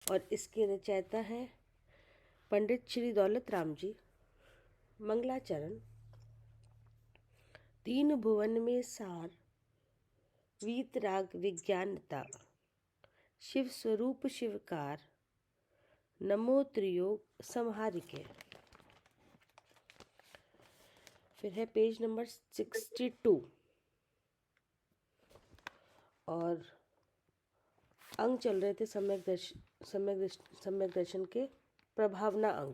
और इसके रचयिता हैं पंडित श्री दौलत राम जी। मंगलाचरण। तीन भुवन में सार, वीतराग विज्ञानता, शिव स्वरूप शिवकार, नमो त्रियोग संहारिके। फिर है पेज नंबर 62 और अंग चल रहे थे सम्यक दर्शन के प्रभावना अंग।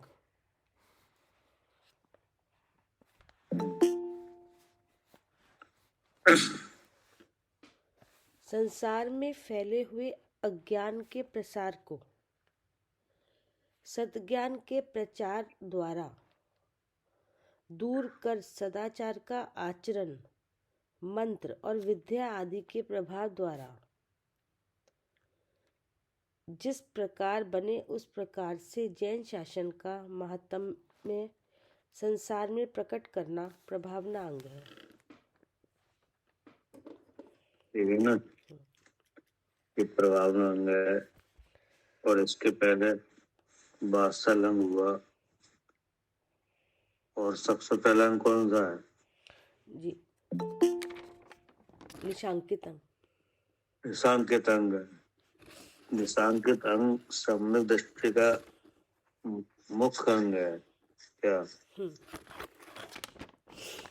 संसार में फैले हुए अज्ञान के प्रसार को सद्ज्ञान के प्रचार द्वारा दूर कर सदाचार का आचरण, मंत्र और विद्या आदि के प्रभाव द्वारा जिस प्रकार बने उस प्रकार से जैन शासन का महात्म्य संसार में प्रकट करना प्रभावना अंग है। ठीक है ना, ये प्रभावना अंग है। और इसके पहले वात्सल अंग हुआ। और सबसे पहला अंग कौन सा है जी? निशांकित अंग। निशांकित अंग है। निशांकित अंग सम्यक दृष्टि का मुख्य अंग है। क्या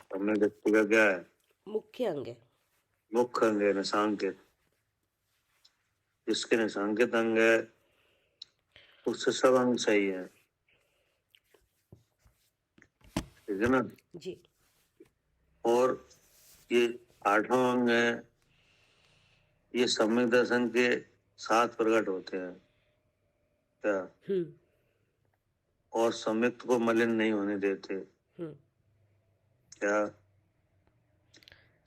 सम्यक दृष्टि का क्या है? मुख्य अंग है। मुख्य अंग है निशांकित। जिसके निशांकित अंग है उससे सब अंग सही है। ठीक है ना जी। और ये 8वां अंग है, ये सम्यक दर्शन के साथ प्रकट होते हैं। क्या? और सम्यक्त को मलिन नहीं होने देते। क्या?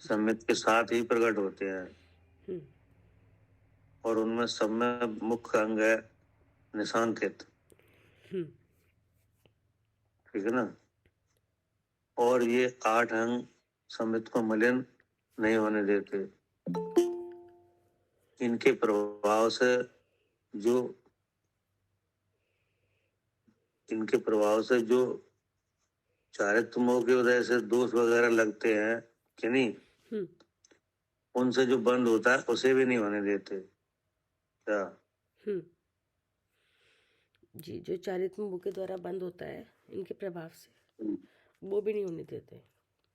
सम्यक्त के साथ ही प्रकट होते हैं। और उनमें सब में मुख्य अंग है निशांकित। ठीक है ना। और ये 8 अंग सम्यक्त को मलिन नहीं होने देते। इनके प्रभाव से जो चारित्र मोह की वजह से दोष वगैरह लगते हैं कि नहीं, उनसे जो बंद होता है उसे भी नहीं होने देते। क्या? जी, जो चारित्र मोह के द्वारा बंद होता है इनके प्रभाव से वो भी नहीं होने देते।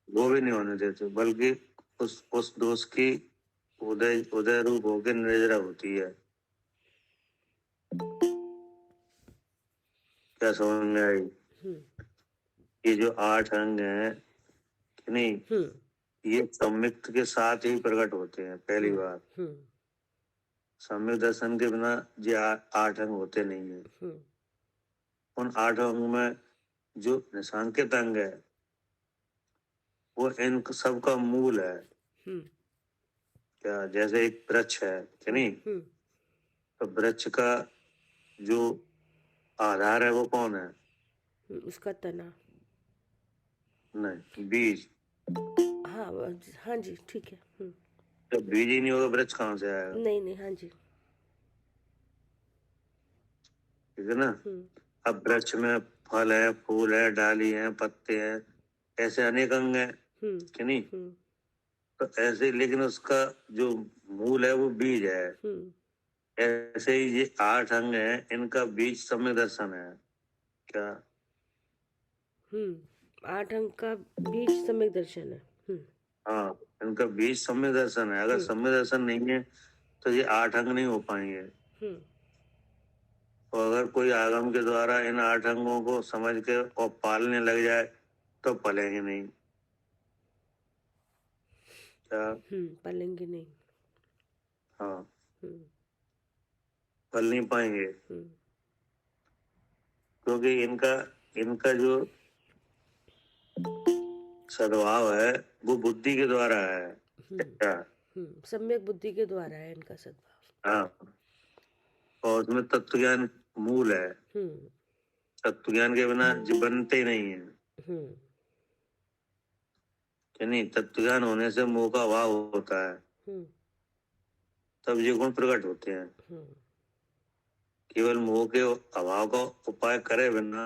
वो भी नहीं होने देते, बल्कि उस दोष की उदय रूप होकर निर्जरा होती है। क्या समझ में आई? ये जो 8 अंग हैं कि नहीं, ये सम्यक्त के साथ ही प्रकट होते हैं। पहली बात, सम्यक दर्शन के बिना ये 8 अंग होते नहीं है। उन 8 अंग में जो निशांकित अंग है वो इन सब का मूल है। क्या? जैसे एक वृक्ष है कि नहीं, तो वृक्ष का जो आधार है वो कौन है? उसका तना। नहीं, बीज। हाँ जी, ठीक है। जब बीज ही नहीं होगा वृक्ष कहाँ से आएगा? नहीं, हाँ जी। ठीक है ना। अब वृक्ष में फल है, फूल है, डाली है, पत्ते हैं, ऐसे अनेक अंग हैं कि नहीं। तो ऐसे, लेकिन उसका जो मूल है वो बीज है। ऐसे ही ये 8 अंग हैं, इनका बीज सम्यक दर्शन है। क्या? 8 अंग का बीज सम्यक दर्शन है। हाँ, इनका बीज सम्यक दर्शन है। अगर सम्यक दर्शन नहीं है तो ये 8 अंग नहीं हो पाएंगे। और अगर कोई आगम के द्वारा इन 8 अंगों को समझ के और पालने लग जाए तो पलेंगे नहीं। क्या? पलेंगे नहीं। हाँ, पल नहीं पाएंगे, क्योंकि इनका जो सद्भाव है वो बुद्धि के द्वारा है। क्या? सम्यक बुद्धि के द्वारा है इनका सद्भाव। हाँ, और उसमें तत्व ज्ञान मूल है। तत्व ज्ञान के बिना जी बनते ही नहीं है कि नहीं। तत्व ज्ञान होने से मोह का अभाव होता है, तब ये गुण प्रकट होते हैं। केवल मोह के अभाव का उपाय करे बिना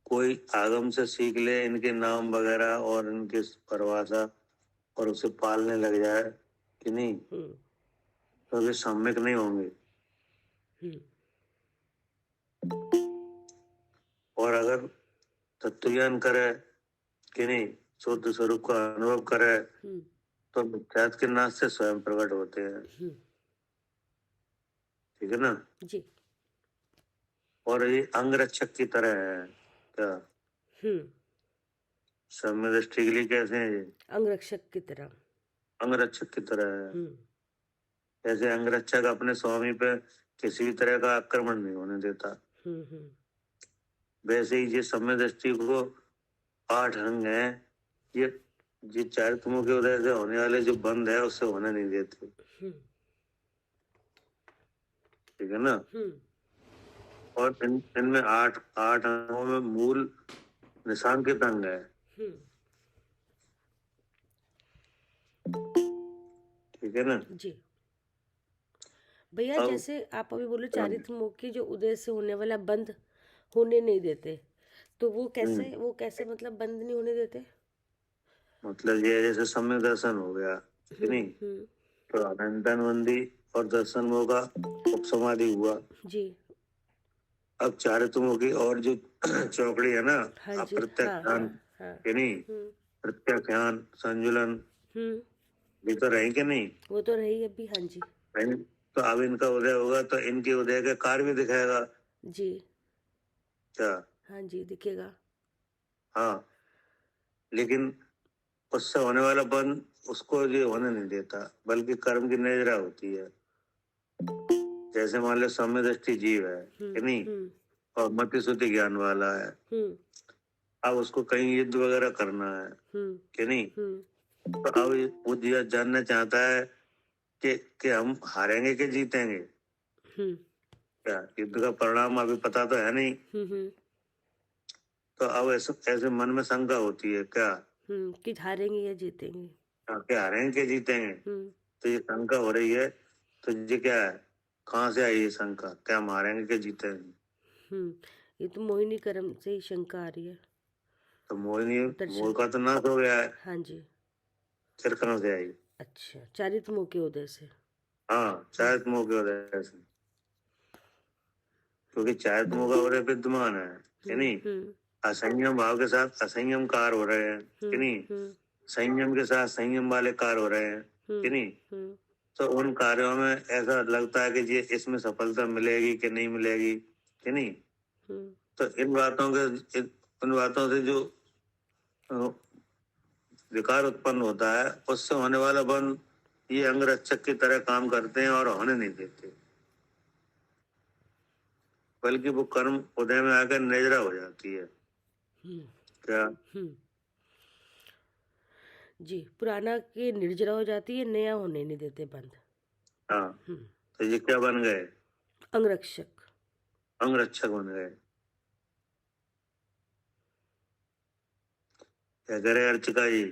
कोई आगम से सीख ले इनके नाम वगैरह और इनकी परिभाषा और उसे पालने लग जाए कि नहीं, तो वे सम्यक नहीं होंगे। और अगर तत्व ज्ञान करे कि नहीं, शुद्ध स्वरूप का अनुभव करे, तो मिथ्यात्व के नाश से स्वयं प्रकट होते हैं। ठीक है ना जी। और ये अंगरक्षक की तरह है क्या? सम्य दृष्टि के लिए कैसे है ये? अंगरक्षक की तरह। अंगरक्षक की तरह है। जैसे अंगरक्षक अपने स्वामी पे किसी भी तरह का आक्रमण नहीं होने देता, वैसे ही ये सम्य दृष्टि को 8 अंग है, ये चारित्र्यों के उदय से होने वाले जो बंद है उससे होने नहीं देते। ठीक है ना? और इनमें 8 अंगों में मूल निशांकित अंग है। ठीक है ना जी भैया? जैसे आप अभी बोले चारित्र मोह की जो उदय से होने वाला बंद होने नहीं देते, तो वो कैसे मतलब बंद नहीं होने देते? मतलब ये जैसे सम्यक दर्शन हो गया कि नहीं, तो अनंतनबंदी और दर्शन मोह का उपसमाधि हुआ जी। अब चारित्र्यों की और जो चौकड़ी है ना, अप्रत्यक्षान कि नहीं, प्रत्यक्षान, संजुलन, ये तो रही कि नहीं? वो तो रही अभी। हाँ जी। तो अब इनका उदय होगा तो इनके उदय के कार्य भी दिखाएगा जी। क्या? हाँ जी, दिखेगा। हाँ, लेकिन उससे होने वाला बंद उसको ये होने नहीं देता, बल्कि कर्म की नजरा होती है। जैसे मान लो सम्य दृष्टि जीव है कि नहीं, और मति शुद्धि ज्ञान वाला है, अब उसको कहीं युद्ध वगैरह करना है कि नहीं, तो अब वो जानना चाहता है कि हम हारेंगे कि जीतेंगे। क्या युद्ध का परिणाम अभी पता तो है नहीं, तो अब ऐसे मन में शंका होती है क्या कि हारेंगे या जीतेंगे, क्या हारेंगे कि जीतेंगे। तो ये शंका हो रही है, तो ये क्या है, कहाँ से आई ये शंका, क्या हम हारेंगे कि जीतेंगे? ये तो मोहिनी कर्म से ही शंका आ रही है। तो मोह का तो नाश हो गया है। हाँ जी। फिर कहाँ से आई? अच्छा, चारित्र मोह के उदय से। हाँ, चारित्र मोह के उदय से, क्योंकि चारित्र मोह का उदय विद्यमान है कि नहीं, असंयम भाव के साथ असंयम कार हो रहे हैं कि नहीं, संयम के साथ संयम वाले कार हो रहे हैं कि नहीं, तो उन कार्यों में ऐसा लगता है कि ये इसमें सफलता मिलेगी कि नहीं मिलेगी कि नहीं, तो इन बातों से जो विकार उत्पन्न होता है, उससे होने वाला बंद ये अंगरक्षक की तरह काम करते हैं और होने नहीं देते, बल्कि वो कर्म उदय में आकर नजरा हो जाती है। क्या? जी, पुराना के निर्जरा हो जाती है, नया होने नहीं देते बंद। हाँ, तो ये क्या बन गए? अंगरक्षक। अंगरक्षक बन गए। क्या करे अर्चिका जी?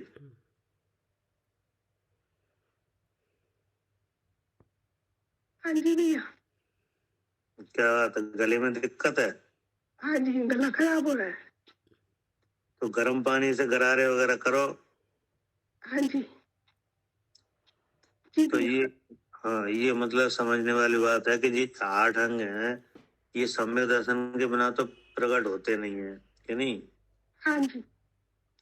हाँ जी भैया। क्या बात है, गले में दिक्कत है? हाँ जी, गला खराब हो रहा है। तो गर्म पानी से गरारे वगैरह करो। हाँ जी। तो ये, हाँ, ये मतलब समझने वाली बात है कि जी 8 अंग हैं, ये सम्यक दर्शन के बिना तो प्रकट होते नहीं है कि नहीं। हाँ जी।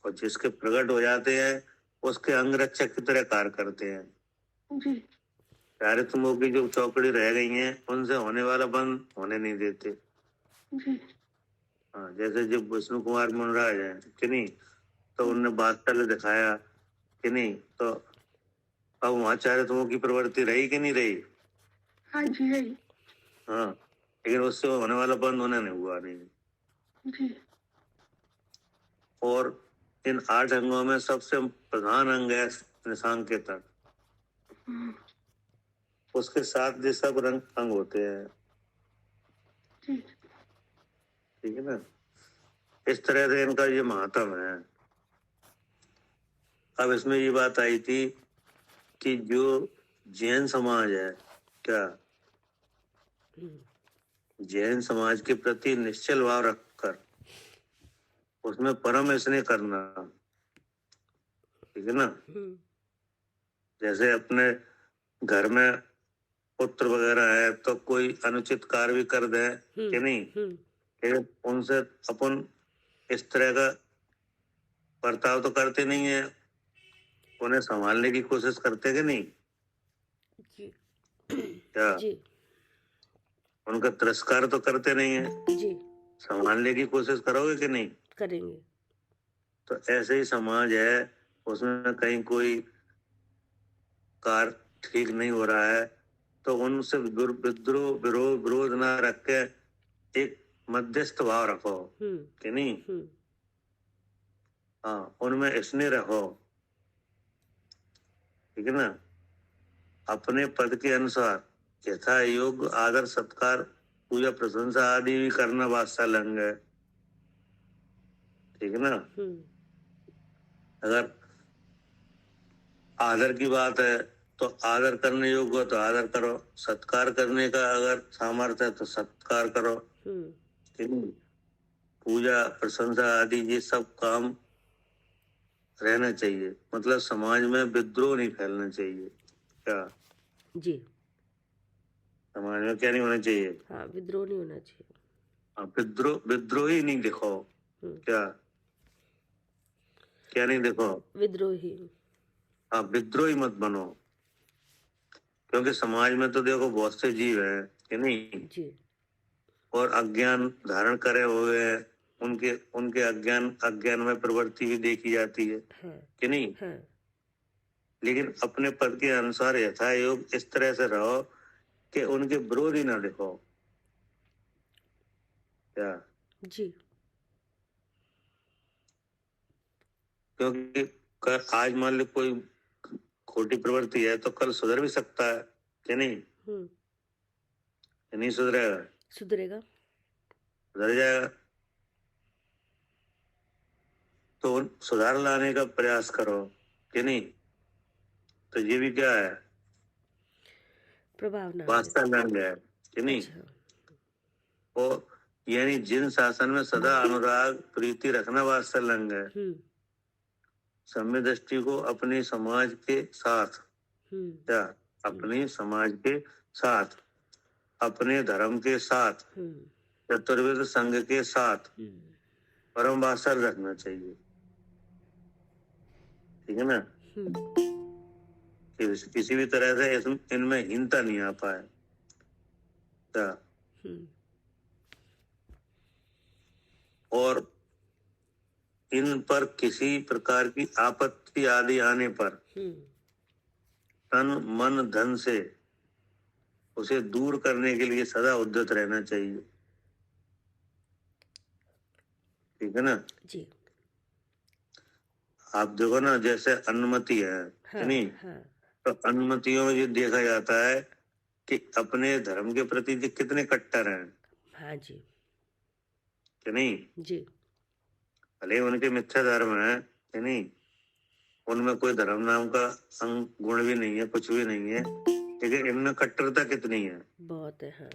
और जिसके प्रकट हो जाते हैं उसके अंगरक्षक की तरह कार्य करते हैं जी। चारित्र मोह की जो चौकड़ी रह गई हैं उनसे होने वाला बंद होने नहीं देते जी। हाँ, जैसे जब विष्णु कुमार मुनराज है कि नहीं, तो उनने वात्सल्य दिखाया कि नहीं, तो अब वहां चारित्रों की प्रवृत्ति रही कि नहीं रही? हाँ जी, रही। हाँ, लेकिन उससे होने वाला बंद होने नहीं हुआ नहीं जी। और इन 8 अंगों में सबसे प्रधान अंग है निशांकेतन, उसके 7 दिशा पर अंग होते हैं। ठीक है ना, इस तरह से इनका ये महात्म है। अब इसमें ये बात आई थी कि जो जैन समाज है क्या, जैन समाज के प्रति निश्चल भाव रखकर उसमें परम स्नेह करना, ठीक है ना। जैसे अपने घर में पुत्र वगैरह है तो कोई अनुचित कार्य भी कर दे कि नहीं, लेकिन उनसे अपन इस तरह का बर्ताव तो करते नहीं है, उन्हें संभालने की कोशिश करते कि नहीं जी। क्या जी। उनका तिरस्कार तो करते नहीं है जी। संभालने की कोशिश करोगे कि नहीं करेंगे। तो ऐसे ही समाज है, उसमें कहीं कोई कार्य ठीक नहीं हो रहा है तो उनसे विद्रोह विरोध ना रख के एक मध्यस्थ भाव रखो कि नहीं। हाँ, उनमें स्नेह रखो, ठीक है ना। अपने पद के अनुसार यथा योग्य आदर सत्कार पूजा प्रशंसा आदि भी करना वात्सल्य है, ठीक है ना। अगर आदर की बात है तो आदर करने योग्य हो तो आदर करो, सत्कार करने का अगर सामर्थ्य है तो सत्कार करो, ठीक है। पूजा प्रशंसा आदि ये सब काम रहना चाहिए, मतलब समाज में विद्रोह नहीं फैलना चाहिए। क्या जी। समाज में क्या नहीं होना चाहिए? हाँ, विद्रोह नहीं होना चाहिए। हाँ, विद्रोही नहीं दिखाओ। क्या क्या नहीं देखो? विद्रोही। हाँ, विद्रोही मत बनो, क्योंकि समाज में तो देखो बहुत से जीव हैं कि नहीं जी। और अज्ञान धारण करे हुए हैं, उनके उनके अज्ञान में प्रवृत्ति भी देखी जाती है कि नहीं। लेकिन अपने पद के अनुसार यथा योग इस तरह से रहो कि उनके विरोध ही ना दिखाओ। क्या जी। क्योंकि आज मान लो कोई खोटी प्रवृत्ति है तो कल सुधर भी सकता है कि नहीं। नहीं सुधरेगा? सुधरेगा। सुधर जाएगा तो सुधार लाने का प्रयास करो कि नहीं। तो ये भी क्या है? प्रभाव ना वास्तव है कि नहीं। और यानी जिन शासन में सदा अनुराग प्रीति रखना वात्सल्य है, सम्य दृष्टि को अपने समाज के साथ, क्या अपने समाज के साथ, अपने धर्म के साथ, चतुर्वेद संघ के साथ परम वात्सल्य रखना चाहिए, ठीक है ना। किसी भी तरह से इनमें हीनता नहीं आ पाए। क्या और इन पर किसी प्रकार की आपत्ति आदि आने पर तन मन धन से उसे दूर करने के लिए सदा उद्यत रहना चाहिए, ठीक है ना। जी। आप देखो ना, जैसे अनुमति है कि नहीं, तो अनुमतियों में ये देखा जाता है कि अपने धर्म के प्रति ये कितने कट्टर हैं। हाँ जी। कि नहीं जी। भले उनके मिथ्या धर्म है कि नहीं, उनमें कोई धर्म नाम का अंग गुण भी नहीं है, कुछ भी नहीं है, लेकिन इनमें कट्टरता कितनी है। बहुत है। हाँ।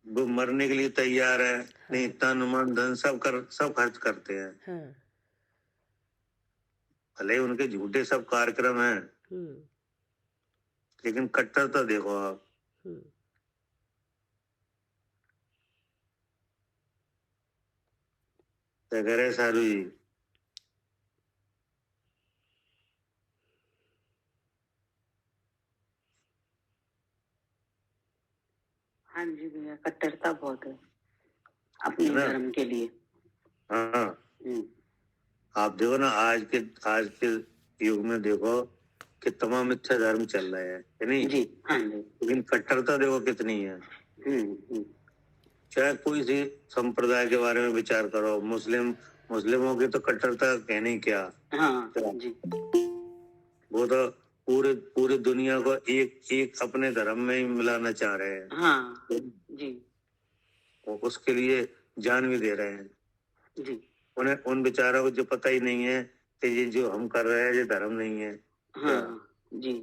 वो मरने के लिए तैयार है। नहीं, तन मन धन सब खर्च करते हैं। भले उनके झूठे सब कार्यक्रम हैं, लेकिन कट्टरता देखो आप। क्या कह रहे सारू जी? हाँ जी भैया, कट्टरता बहुत है अपने धर्म के लिए। हाँ, आप देखो ना, आज के युग में देखो कि तमाम मिथ्या धर्म चल रहे हैं कि नहीं जी। हाँ जी। लेकिन कट्टरता देखो कितनी है। चाहे कोई सी संप्रदाय के बारे में विचार करो, मुस्लिमों की तो कट्टरता कहने ही क्या। हाँ जी। वो तो पूरे दुनिया को एक अपने धर्म में ही मिलाना चाह रहे हैं। हाँ जी। वो उसके लिए जान भी दे रहे हैं जी। उन्हें, उन बेचारों को जो पता ही नहीं है कि ये जो हम कर रहे हैं ये धर्म नहीं है। हाँ जी।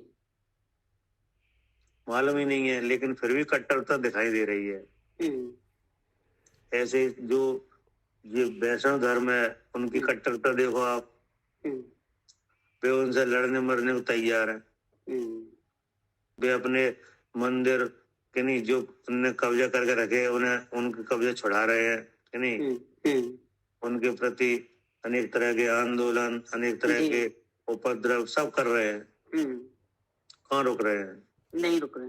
मालूम ही नहीं है, लेकिन फिर भी कट्टरता दिखाई दे रही है। ऐसे जो ये वैष्णव धर्म है, उनकी कट्टरता देखो आप, वे उनसे लड़ने मरने को तैयार है। वे अपने मंदिर के नहीं जो उनने कब्जा करके रखे, उन्हें उनके कब्जे छुड़ा रहे हैं कि नहीं। उनके प्रति अनेक तरह के आंदोलन, अनेक तरह के उपद्रव सब कर रहे हैं। कहाँ रुक रहे हैं? नहीं रुक रहे।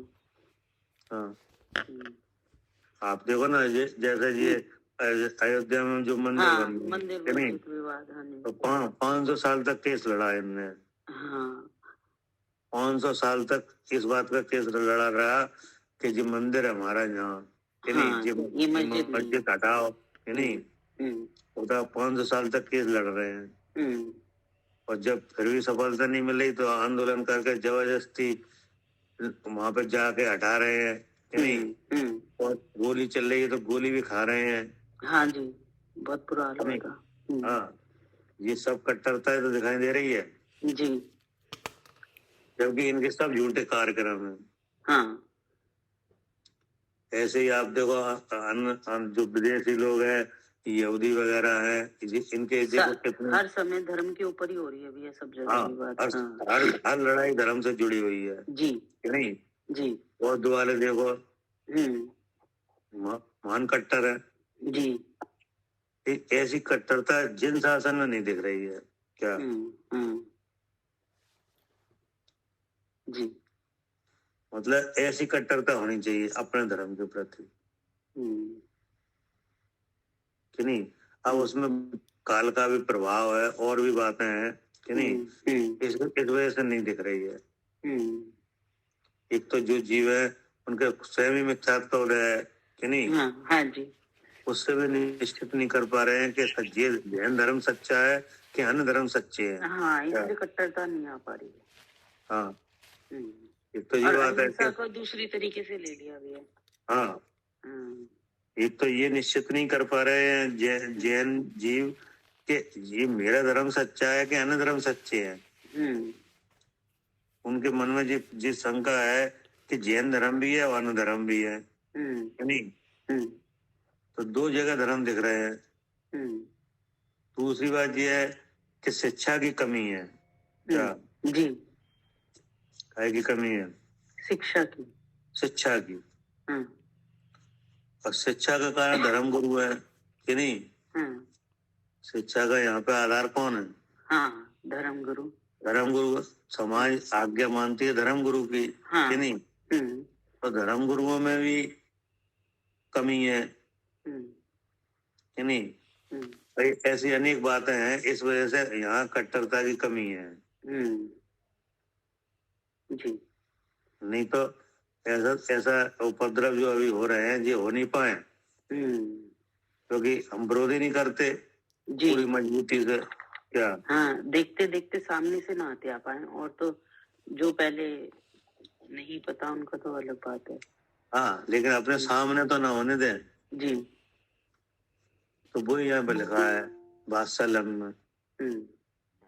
हाँ, आप देखो ना, जैसे ये अयोध्या में जो मंदिर बन गए, मंदिर तो 500 साल तक केस लड़ा इनने। 500 साल तक इस बात का केस लड़ा रहा कि जो मंदिर है हमारा यहाँ, कि नहीं, ये मस्जिद हटाओ, कि नहीं। उधर 500 साल तक केस लड़ रहे हैं, और जब फिर भी सफलता नहीं मिली तो आंदोलन करके जबरदस्ती वहां पे जाके हटा रहे हैं, कि नहीं। और गोली चल रही है तो गोली भी खा रहे हैं। हाँ जी, बहुत बुरा हाल होगा। हाँ, ये सब कट्टरता है तो दिखाई दे रही है जी, जबकि इनके सब झूठे कार्यक्रम है। हाँ, ऐसे ही आप देखो जो विदेशी लोग हैं, यहूदी वगैरह हैं, इनके देखो कितने हर समय धर्म के ऊपर ही हो रही है अभी ये सब जगह। हाँ, की बात। हर लड़ाई धर्म से जुड़ी हुई है जी, नहीं जी। बौद्ध वाले देखो महान कट्टर है जी। ऐसी कट्टरता जिन शासन में नहीं दिख रही है क्या? जी, मतलब ऐसी कट्टरता होनी चाहिए अपने धर्म के प्रति, कि नहीं। अब उसमें काल का भी प्रभाव है और भी बातें हैं, कि नहीं। इस वजह से नहीं दिख रही है। एक तो जो जीव है उनके स्वयं ही मिथ्यात्व है, कि नहीं। हाँ जी, उससे भी निश्चित नहीं कर पा रहे हैं कि ये जैन धर्म सच्चा है कि अन्य धर्म सच्चे हैं। हाँ, इसलिए कट्टरता नहीं आ पा रही है। हाँ, एक तो ये बात है कि दूसरी तरीके से ले लिया गया। हाँ, एक तो ये निश्चित नहीं कर पा रहे हैं जैन जीव कि ये मेरा धर्म सच्चा है कि अन्य धर्म सच्चे हैं। उनके मन में जिस शंका है कि जैन धर्म भी है और अन्य धर्म भी है, नहीं। तो दो जगह धर्म दिख रहे हैं। दूसरी बात यह है कि शिक्षा की कमी है क्या? जी, काय की कमी है? शिक्षा की। और शिक्षा का कारण धर्म गुरु है, कि नहीं। शिक्षा का यहाँ पे आधार कौन है? हाँ, धर्म गुरु समाज आज्ञा मानती है धर्म गुरु की, कि नहीं। तो धर्म गुरुओं में भी कमी है, कि नहीं। ऐसी अनेक बातें हैं, इस वजह से यहाँ कट्टरता की कमी है जी। नहीं तो ऐसा उपद्रव जो अभी हो रहे हैं ये हो नहीं पाए, क्योंकि हम विरोधी नहीं करते जी, पूरी मजबूती से क्या। हाँ, देखते देखते सामने से ना आते आ पाए, और तो जो पहले नहीं पता उनका तो अलग बात है। हाँ, लेकिन अपने सामने तो ना होने दें जी। तो वो यहाँ पे लिखा है वात्सल्यम में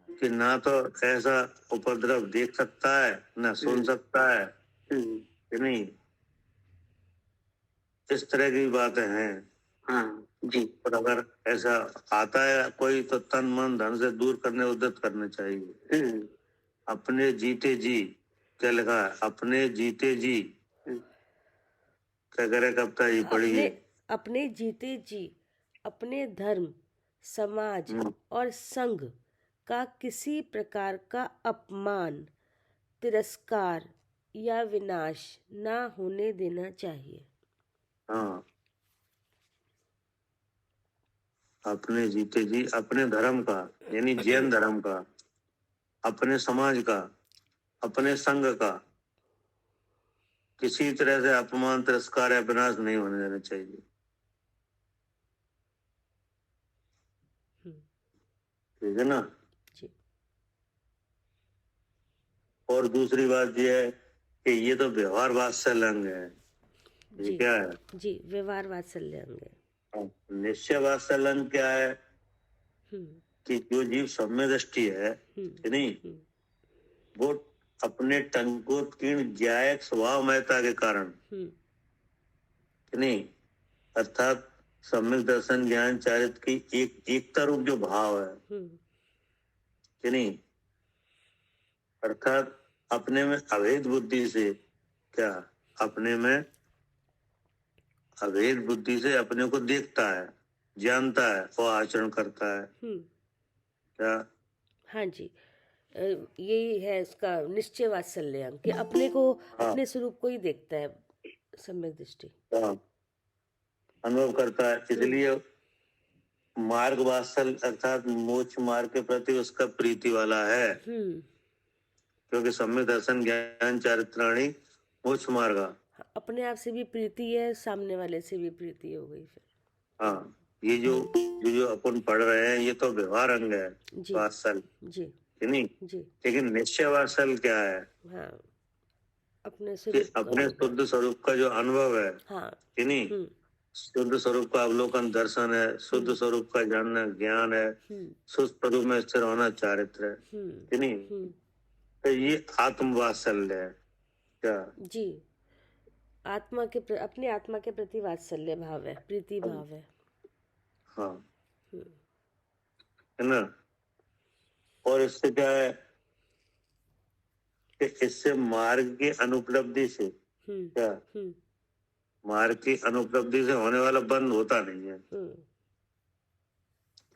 कि ना तो ऐसा उपद्रव देख सकता है ना सुन सकता है, कि नहीं। इस तरह की बातें हैं। हाँ जी। और अगर ऐसा आता है कोई तो तन मन धन से दूर करने उद्यत करने चाहिए। अपने जीते जी, क्या लिखा है? अपने जीते जी, क्या करे कविता जी पढ़िए। अपने जीते जी अपने धर्म, समाज और संघ का किसी प्रकार का अपमान, तिरस्कार या विनाश ना होने देना चाहिए। हाँ, अपने जीते जी अपने धर्म का, यानी जैन धर्म का, अपने समाज का, अपने संघ का किसी तरह से अपमान, तिरस्कार या विनाश नहीं होने देना चाहिए। ठीक है ना जी। और दूसरी बात यह है कि ये तो व्यवहार वात्सल्य अंग है। ये क्या है? जी, व्यवहार वात्सल्य अंग है। निश्चय वात्सल्य अंग क्या है? कि जो जीव सौम्य दृष्टि है, कि नहीं, वो अपने टंकोत्कीर्ण ज्यायक स्वभावमयता के कारण, नहीं, अर्थात सम्यक दर्शन ज्ञान चारित्र की एकता रूप जो भाव है, कि नहीं, अर्थात अपने में अभेद बुद्धि से, क्या अपने में अभेद बुद्धि से अपने को देखता है, जानता है और आचरण करता है, क्या? हाँ जी, यही है इसका निश्चय वात्सल्य अंग कि अपने को, अपने स्वरूप को ही देखता है, सम्यक दृष्टि अनुभव करता है। इसलिए मार्ग वात्सल्य अर्थात मोक्ष मार्ग के प्रति उसका प्रीति वाला है, क्योंकि सम्यक दर्शन ज्ञान चारित्राणी मोक्ष मार्ग, अपने आप से भी प्रीति है, सामने वाले से भी प्रीति हो गई फिर। हाँ, ये जो अपन पढ़ रहे हैं ये तो व्यवहार अंग है वात्सल्य, जी नहीं जी, लेकिन निश्चय वात्सल्य क्या है? हाँ, अपने अपने शुद्ध स्वरूप का जो अनुभव है, हाँ, कि नहीं, शुद्ध स्वरूप का अवलोकन दर्शन है, शुद्ध स्वरूप का जानना ज्ञान है, शुद्ध स्वरूप में स्थिर होना चारित्र है, कि नहीं, तो ये आत्म वात्सल्य है, क्या? जी, आत्मा के अपनी आत्मा के प्रति वात्सल्य भाव है, प्रीति भाव है, हाँ, है ना। और इससे क्या है कि इससे मार्ग की अनुपलब्धि से, क्या मार्ग की अनुपलब्धि से होने वाला बंद होता नहीं है,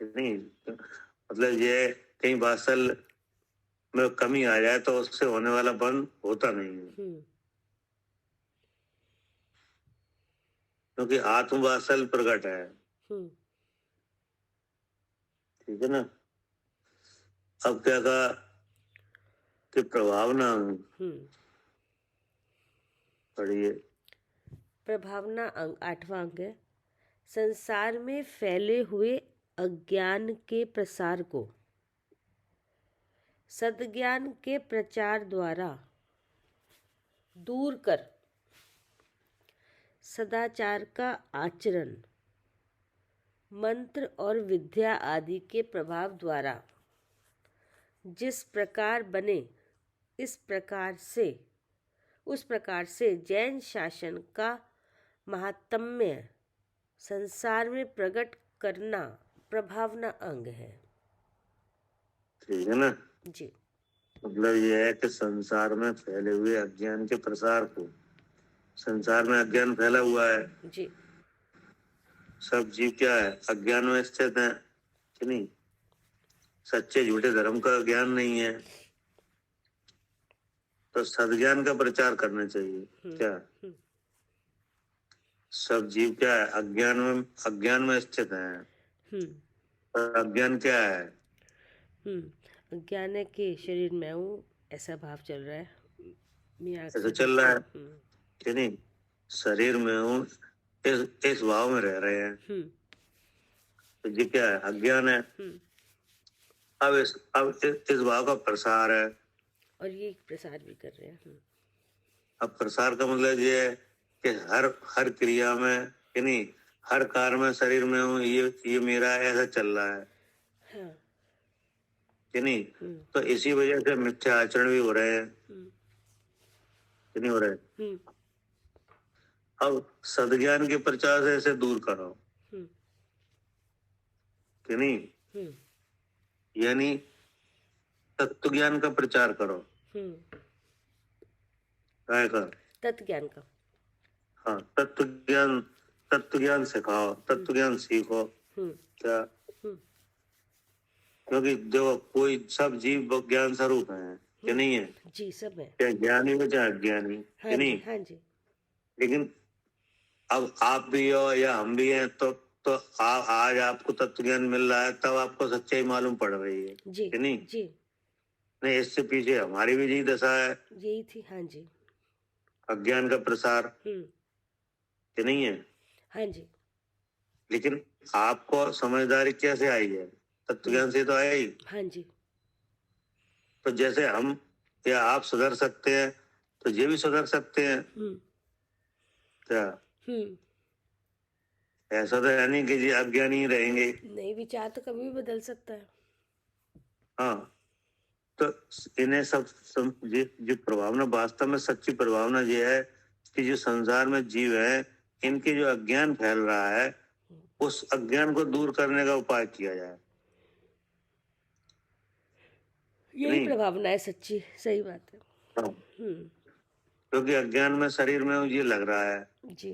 नहीं, मतलब ये कहीं वात्सल्य में कमी आ जाए तो उससे होने वाला बंद होता नहीं है, क्योंकि आत्म वात्सल्य प्रकट है, ठीक है ना। अब क्या कहा कि प्रभावना, पढ़िए। प्रभावना अंग 8वां अंग है, संसार में फैले हुए अज्ञान के प्रसार को सद्ज्ञान के प्रचार द्वारा दूर कर सदाचार का आचरण, मंत्र और विद्या आदि के प्रभाव द्वारा जिस प्रकार बने उस प्रकार से जैन शासन का महात्म्य संसार में प्रकट करना प्रभावना अंग है, ठीक है ना जी। मतलब यह है कि संसार में फैले हुए अज्ञान के प्रसार को, संसार में अज्ञान फैला हुआ है, जी, सब जीव क्या है, अज्ञान में स्थित है, कि नहीं, सच्चे झूठे धर्म का ज्ञान नहीं है, तो सद्ज्ञान का प्रचार करना चाहिए, क्या? सब जीव क्या है, अज्ञान में स्थित है, अज्ञान क्या है? अज्ञान है कि शरीर में हूँ ऐसा भाव चल रहा है, ऐसा चल रहा है, कि नहीं, शरीर में हूँ इस भाव में रह रहे हैं, तो ये क्या है, अज्ञान है। अब इस भाव का प्रसार है, और ये प्रसार भी कर रहे हैं। अब प्रसार का मतलब ये है कि हर क्रिया में, कि नहीं, हर कार्य में शरीर में हूँ, ये मेरा ऐसा चल रहा है, हाँ, कि नहीं, तो इसी वजह से मिथ्या आचरण भी हो रहे हैं, कि नहीं हो रहे। अब सद्ज्ञान के प्रचार से इसे दूर करो, कि नहीं, यानी तत्व ज्ञान का प्रचार करो, क्या कर तत्व ज्ञान का, हाँ, तत्व ज्ञान सिखाओ, तत्व ज्ञान सीखो, क्या? क्योंकि देखो कोई सब जीव ज्ञान स्वरूप है, कि नहीं है, जी, सब है, चाहे ज्ञानी हो चाहे अज्ञानी, कि नहीं, हाँ जी, लेकिन अब आप भी हो या हम भी हैं, तो आज आपको तत्व ज्ञान मिल रहा है, तब आपको सच्चाई मालूम पड़ रही है, जी, कि नहीं, जी, नहीं, इससे पीछे हमारी भी यही दशा है, यही थी, हाँ जी, अज्ञान का प्रसार, कि नहीं है, हाँ जी, लेकिन आपको समझदारी कैसे आई है, तत्व ज्ञान से तो आया ही, हाँ जी, तो जैसे हम या आप सुधर सकते हैं तो ये भी सुधर सकते हैं, क्या? ऐसा तो है नहीं कि जी अज्ञानी ही रहेंगे, नहीं, विचार तो कभी भी बदल सकता है, हाँ, तो इन्हें जो प्रभावना वास्तव में सच्ची प्रभावना ये है कि जो संसार में जीव है, इनके जो अज्ञान फैल रहा है, उस अज्ञान को दूर करने का उपाय किया जाए। यही प्रभावना है सच्ची, सही बात है। हाँ। क्योंकि अज्ञान में शरीर में ये लग रहा है जी।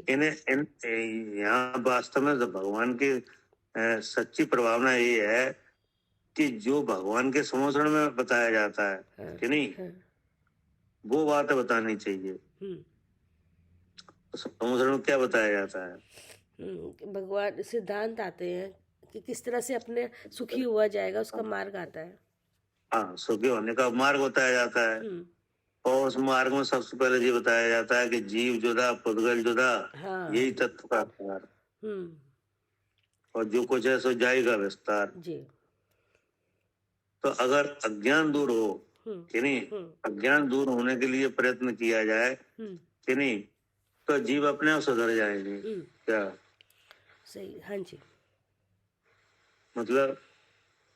यहाँ वास्तव में भगवान की सच्ची प्रभावना ये है कि जो भगवान के सम्मोहन में बताया जाता है कि नहीं, वो बात बतानी चाहिए। सम्मोहन में क्या बताया जाता है? भगवान सिद्धांत आते हैं कि किस तरह से अपने सुखी हुआ जाएगा, उसका मार्ग आता है। हाँ, सुखी होने का मार्ग बताया जाता है। और उस मार्ग में सबसे पहले ये बताया जाता है कि जीव जुदा, पुद्गल जुदा, यही तत्व का आकार, और जो कुछ है सो जाएगा विस्तार जी। तो अगर अज्ञान दूर हो कि नहीं, अज्ञान दूर होने के लिए प्रयत्न किया जाए कि नहीं, तो जीव अपने आप सुधर जाएंगे। क्या सही? हाँ जी। मतलब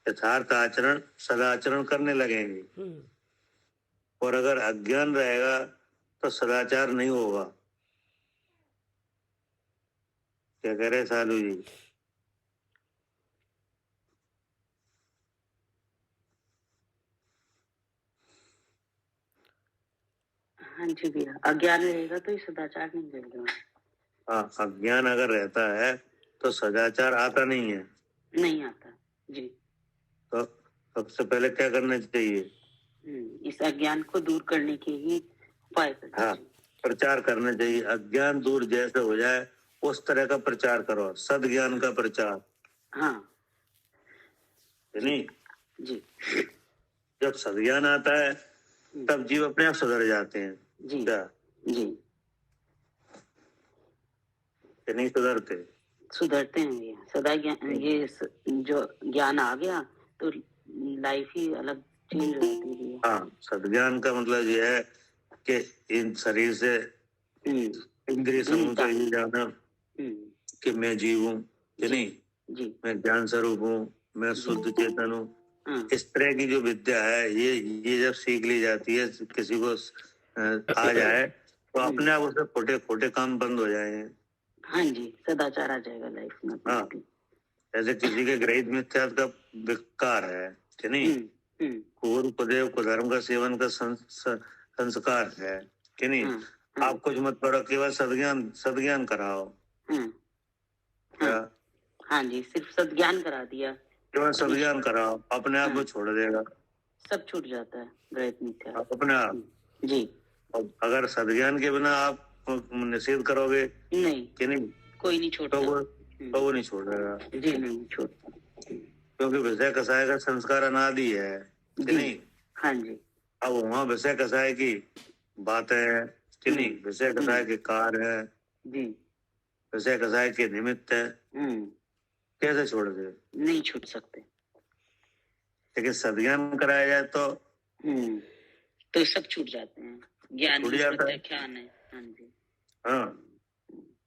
यथार्थ आचरण, सदाचरण करने लगेंगे। और अगर अज्ञान रहेगा तो सदाचार नहीं होगा। क्या कह रहे सालू जी? हाँ जी भैया, अज्ञान रहेगा तो ये सदाचार नहीं रहेगा। हाँ, अज्ञान अगर रहता है तो सदाचार आता नहीं है। नहीं आता जी। तो सबसे पहले क्या करना चाहिए? इस अज्ञान को दूर करने के ही उपाय करना चाहिए। हाँ, प्रचार करना चाहिए। अज्ञान दूर जैसे हो जाए उस तरह का प्रचार करो, सद्ज्ञान का प्रचार। हाँ नहीं जी। जब सद्ज्ञान आता है तब जीव अपने आप सुधर जाते हैं जी। क्या जी? कि नहीं सुधरते? सुधरते हैं भैया। सदा ज्ञान, ये जो ज्ञान आ गया तो लाइफ ही अलग चेंज हो जाती है। हाँ, सद्ज्ञान का मतलब ये है कि इन शरीर से इंद्रिय समूह का ये जाना कि मैं जीव हूँ कि नहीं, मैं ज्ञान स्वरूप हूँ, मैं शुद्ध चेतन हूँ। इस तरह की जो विद्या है ये जब सीख ली जाती है, किसी को आ जाए तो अपने आप उससे खोटे खोटे काम बंद हो जाएंगे। हाँ जी, सदाचार आ जाएगा लाइफ में। हाँ, ऐसे किसी के ग्रहित मिथ्या का विकार है कि नहीं, कुर कुदेव कुधर्म का सेवन का संस्कार है कि नहीं, आप कुछ मत पढ़ो, केवल सद्ज्ञान कराओ। हाँ जी, सिर्फ सद्ज्ञान करा दिया, केवल सद्ज्ञान कराओ, अपने आप वो छोड़ देगा, सब छूट जाता है ग्रहित मिथ्या अपने आप जी। अगर सद्ज्ञान के बिना आप निषेध करोगे नहीं कि नहीं, कोई नहीं छोड़ता, तो वो नहीं छोड़ेगा जी, नहीं छोड़ता, क्योंकि विषय कसाय का संस्कार अनादि है कि नहीं। हाँ जी। अब वहाँ विषय कसाय की बात है कि नहीं, विषय कसाय के कार्य है जी, विषय कसाय के निमित्त है, कैसे छोड़ दे? नहीं छूट सकते। लेकिन सद्ज्ञान कराया जाए तो सब छूट जाते हैं, ज्ञान छूट जाता है। ज्ञान है। हाँ जी। हाँ,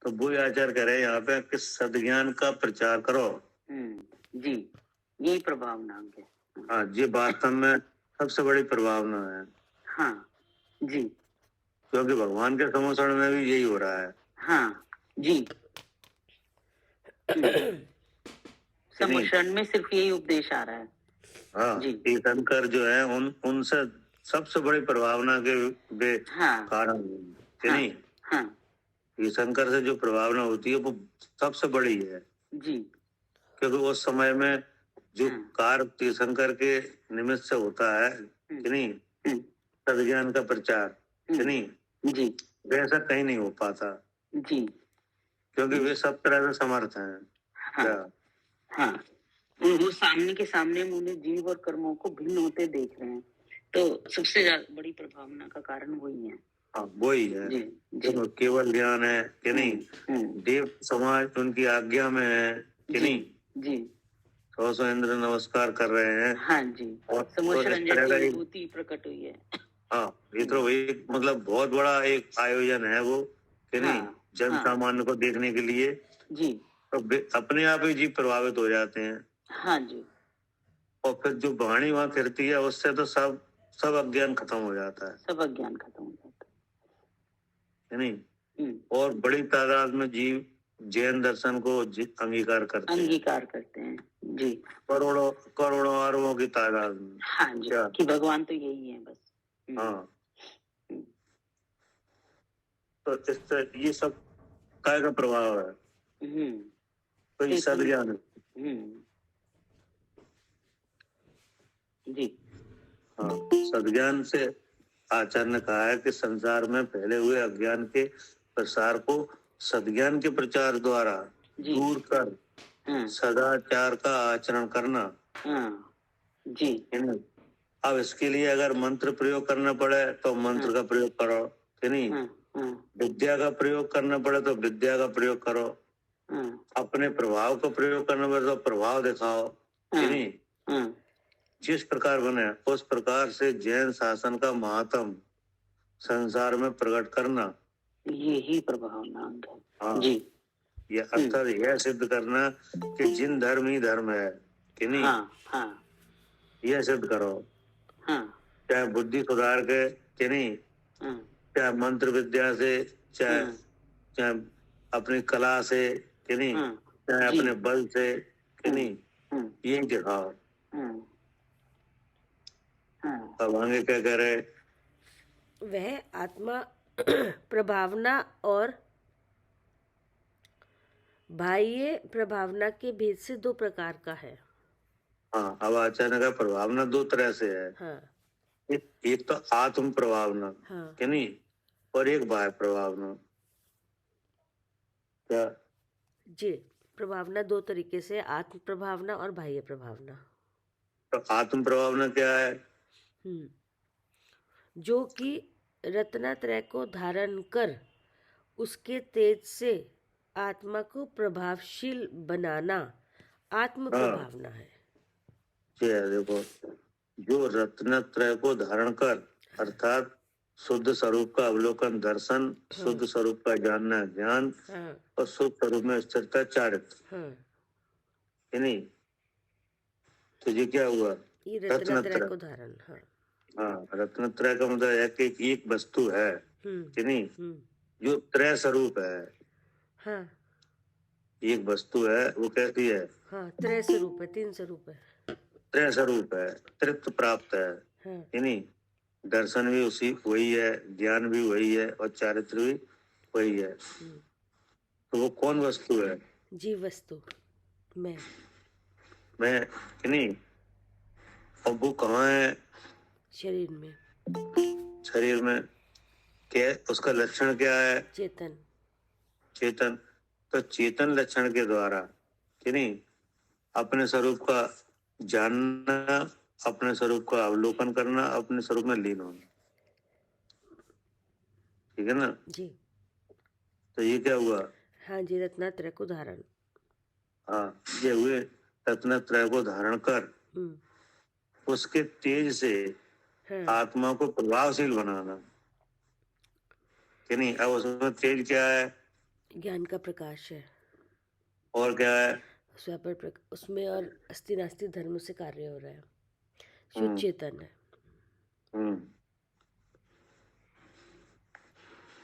तो वो आचार करे यहाँ पे कि सद्ज्ञान का प्रचार करो। जी, यही प्रभावना है। हाँ, ये वास्तव में सबसे बड़ी प्रभावना है। हाँ जी, क्योंकि भगवान के सम्मोहन में भी यही हो रहा है। हाँ जी। सम्मोहन में सिर्फ यही उपदेश आ रहा है। हाँ जी, तीर्थंकर जो है उनसे सबसे बड़ी प्रभावना के कारण कि नहीं। हाँ, तीर्थंकर से जो प्रभावना होती है वो सबसे बड़ी है जी, क्योंकि उस समय में जो कार्य तीर्थंकर के निमित्त से होता है कि नहीं, सद्ज्ञान का प्रचार कि नहीं जी, वैसा कहीं नहीं हो पाता जी, क्योंकि वे सब तरह से समर्थ हैं। हाँ, हाँ, वो सामने के सामने उन्हें जीव और कर्मों को भिन्न होते देख रहे हैं, तो सबसे ज्यादा बड़ी प्रभावना का कारण वही है। हाँ, वही है जी, जी। केवल ज्ञान है कि नहीं, देव समाज उनकी आज्ञा में है कि नहीं जी, सौ इंद्र नमस्कार कर रहे हैं। हाँ जी, और विभूति प्रकट हुई है। हाँ, ये तो वही मतलब बहुत बड़ा एक आयोजन है वो कि नहीं, जन सामान्य को देखने के लिए जी, तो अपने आप ही जीव प्रभावित हो जाते हैं। हाँ जी, और फिर जो वाणी वहां फिरती है उससे तो सब सब अज्ञान खत्म हो जाता है, सब अज्ञान खत्म हो जाता है नहीं। है। और बड़ी तादाद में जीव जैन दर्शन को अंगीकार करते हैं, अंगीकार करते हैं जी, करोड़ों करोड़ों अरबों की तादाद में। हाँ जी, क्या? कि भगवान तो यही है बस। हाँ, तो इस तरह ये सब काय का प्रभाव है, तो ये सद्ज्ञान है। जी हाँ, सद्ज्ञान से आचार्य ने कहा है कि संसार में फैले हुए अज्ञान के प्रसार को सद्ज्ञान के प्रचार द्वारा दूर कर सदाचार का आचरण करना। जी, अब इसके लिए अगर मंत्र प्रयोग करना पड़े तो मंत्र का प्रयोग करो, कि नहीं। विद्या का प्रयोग करना पड़े तो विद्या का प्रयोग करो, अपने प्रभाव का प्रयोग करना पड़े तो प्रभाव दिखाओ, कि नहीं। जिस प्रकार बने उस प्रकार से जैन शासन का महात्म संसार में प्रकट करना, यही प्रभावना है। हाँ जी, ये अर्थात यह सिद्ध करना कि जिन धर्म ही धर्म है, कि नहीं। हाँ, यह सिद्ध करो, चाहे बुद्धि सुधार के, कि नहीं, चाहे मंत्र विद्या से, चाहे अपनी कला से, कि नहीं, चाहे अपने बल से, कि नहीं, ये दिखाओ। अब आगे क्या कह रहे? वह आत्मा प्रभावना और बाह्य प्रभावना के भेद से दो प्रकार का है। हाँ, अब आचार्य का प्रभावना दो तरह से है। हाँ, एक तो आत्म प्रभावना, हाँ, कि नहीं, और एक बाह्य प्रभावना। क्या? जी, प्रभावना दो तरीके से, आत्म प्रभावना और बाह्य प्रभावना। तो आत्म प्रभावना क्या है? जो कि रत्नत्रय को धारण कर उसके तेज से आत्मा को प्रभावशील बनाना आत्म प्रभावना है। देखो, जो रत्नत्रय को धारण कर अर्थात शुद्ध स्वरूप का अवलोकन दर्शन, शुद्ध स्वरूप का जानना ज्ञान, और शुद्ध स्वरूप में स्थिरता चारित्र, है नहीं। तो ये क्या हुआ? ये रत्नत्रय को धारण। हाँ, रत्नत्रय का मतलब है कि एक वस्तु है, कि नहीं, जो त्रय स्वरूप है। हाँ, एक वस्तु है, वो कैसी है? हाँ, त्रय स्वरूप है, तीन स्वरूप है, त्रय स्वरूप है, तृप्त प्राप्त है, कि नहीं। दर्शन भी उसी वही है, ज्ञान भी वही है, और चारित्र भी वही है। तो वो कौन वस्तु है? जीव वस्तु, मैं, कि नहीं। और वो कहाँ है? शरीर में। क्या उसका लक्षण क्या है? चेतन। तो चेतन लक्षण के द्वारा, कि नहीं, अपने स्वरूप का जानना, अपने स्वरूप का अवलोकन करना, अपने स्वरूप में लीन होना, ठीक है ना जी। तो ये क्या हुआ? हाँ जी, रत्नत्रय को धारण। हाँ, ये हुए रत्नत्रय को धारण कर उसके तेज से आत्मा को प्रभावशील बनाना, कि नहीं। अब उसमें तेज क्या है? ज्ञान का प्रकाश है। और क्या है? उसमें और अस्थि नास्ति धर्म से कार्य हो रहा है, शुद्ध चेतन है।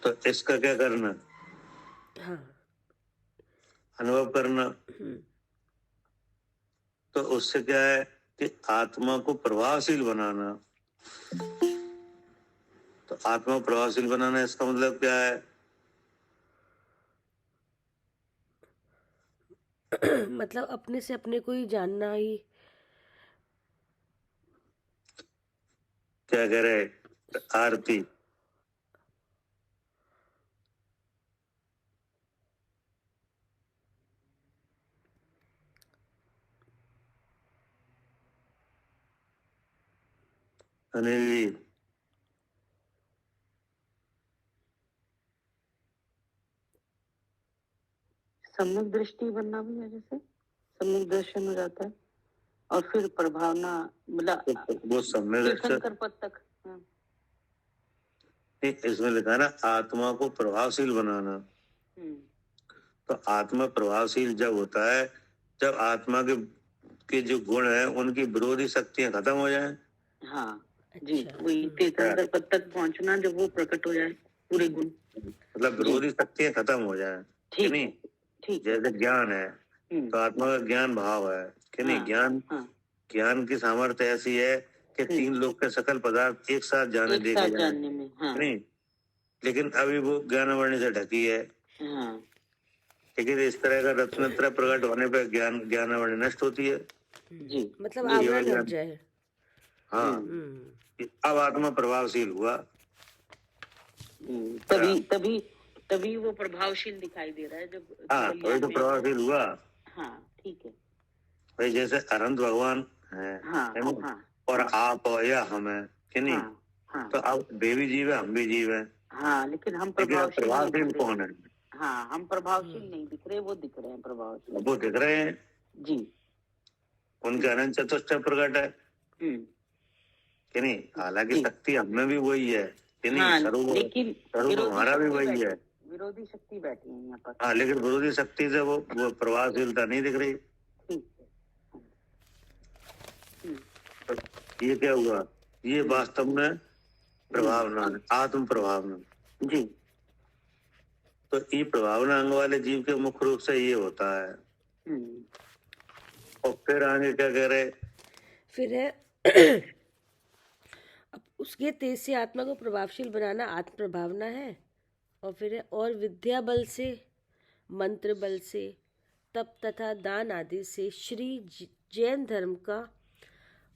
तो इसका क्या करना? हाँ, अनुभव करना। तो उससे क्या है कि आत्मा को प्रभावशील बनाना। तो आत्मा प्रभावशील बनाना, इसका मतलब क्या है? मतलब अपने से अपने को ही जानना ही। क्या कह रहे? आरती। अनिल जी, सम्यक दृष्टि बनना भी है, जैसे सम्यक दर्शन हो जाता है, और फिर प्रभावना मतलब वो सम्यक पद तक। इसमें लिखा ना आत्मा को प्रभावशील बनाना। तो आत्मा प्रभावशील जब होता है जब आत्मा के जो गुण है उनकी विरोधी शक्तियां खत्म हो जाएं। हाँ, जी, अच्छा। वही तीर्थंकर पद तक पहुंचना, जब वो प्रकट हो जाए पूरे गुण। मतलब विरोधी शक्तियां खत्म हो जाए, कि ठीक नहीं? है, ठीक। जैसे ज्ञान है तो आत्मा का ज्ञान भाव है, कि नहीं? ज्ञान ज्ञान की सामर्थ्य ऐसी है कि 3 लोक के सकल पदार्थ एक साथ जाने एक देखे साथ जाए, जानने में, हाँ। नहीं? लेकिन अभी वो ज्ञानावरणी से ढकी है, हाँ, लेकिन इस तरह का रत्नत्रय प्रकट होने पर ज्ञानावरणी नष्ट होती है। जी, मतलब ये आवरण केवल हट जाए। हाँ, अब आत्मा प्रभावशील हुआ, तभी तभी तभी वो प्रभावशील दिखाई दे रहा है, जब हाँ, वही कल्याण तो में। प्रभावशील हुआ। हाँ, ठीक है। भाई जैसे अनंत भगवान है, हाँ, है ना? हाँ, और आप और या हम है, कि नहीं? हाँ, हाँ, तो अब वे भी जीव है, हम भी जीव है, हाँ, लेकिन हम लेकिन अब प्रभावशील नहीं प्रभावशील दिख रहे। कौन है? हाँ, हम प्रभावशील नहीं दिख रहे, वो दिख रहे हैं प्रभावशील। वो दिख रहे हैं, जी। उनके अनंत चतुष्टय प्रकट है, कि नहीं? हालांकि जी। शक्ति हमें भी वही है, कि नहीं? हाँ, स्वरूप लेकिन स्वरूप हमारा भी वही है। विरोधी शक्ति बैठी है यहाँ पर। हाँ, लेकिन विरोधी शक्ति से वो प्रभावशीलता नहीं दिख रही। ठीक है। तो ये क्या हुआ? ये वास्तव में प्रभावना है, आत्म प्रभावना। जी। तो ये प्रभावना अंग वाले जीव के मुख्य रूप से ये होता है। और फिर आगे क्या कह रहे? फिर है अब उसके तेज से आत्मा को प्रभावशील बनाना आत्म प्रभावना है। और फिर है और विद्या बल से, मंत्र बल से, तप तथा दान आदि से श्री जैन धर्म का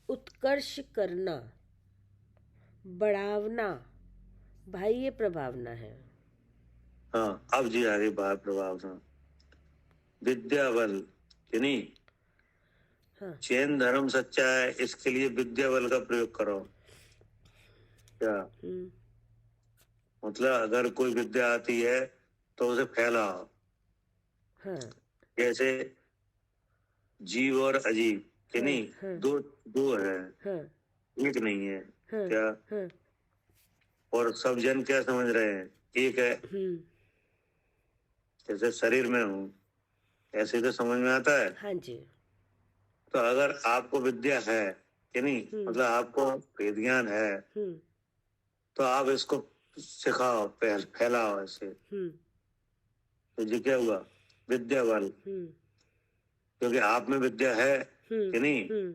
उत्कर्ष करना, बढ़ावना, भाई ये प्रभावना है। हाँ, अब जी आगे बात प्रभावना। विद्या बल, कि नहीं? हाँ। जैन धर्म सच्चा है, इसके लिए विद्या बल का प्रयोग करो। क्या मतलब? अगर कोई विद्या आती है तो उसे फैलाओ। हाँ। जैसे जीव और अजीब, कि हाँ, नहीं? हाँ, दो है, हाँ, एक नहीं है, हाँ, क्या? हाँ, और सब जन क्या समझ रहे हैं? एक है। जैसे शरीर में हूँ, ऐसे तो समझ में आता है। हाँ जी। तो अगर आपको विद्या है, कि नहीं? मतलब आपको वेद ज्ञान है, तो आप इसको सिखाओ, फैलाओ ऐसे। तो ये क्या हुआ? विद्या बल, क्योंकि आप में विद्या है, कि नहीं?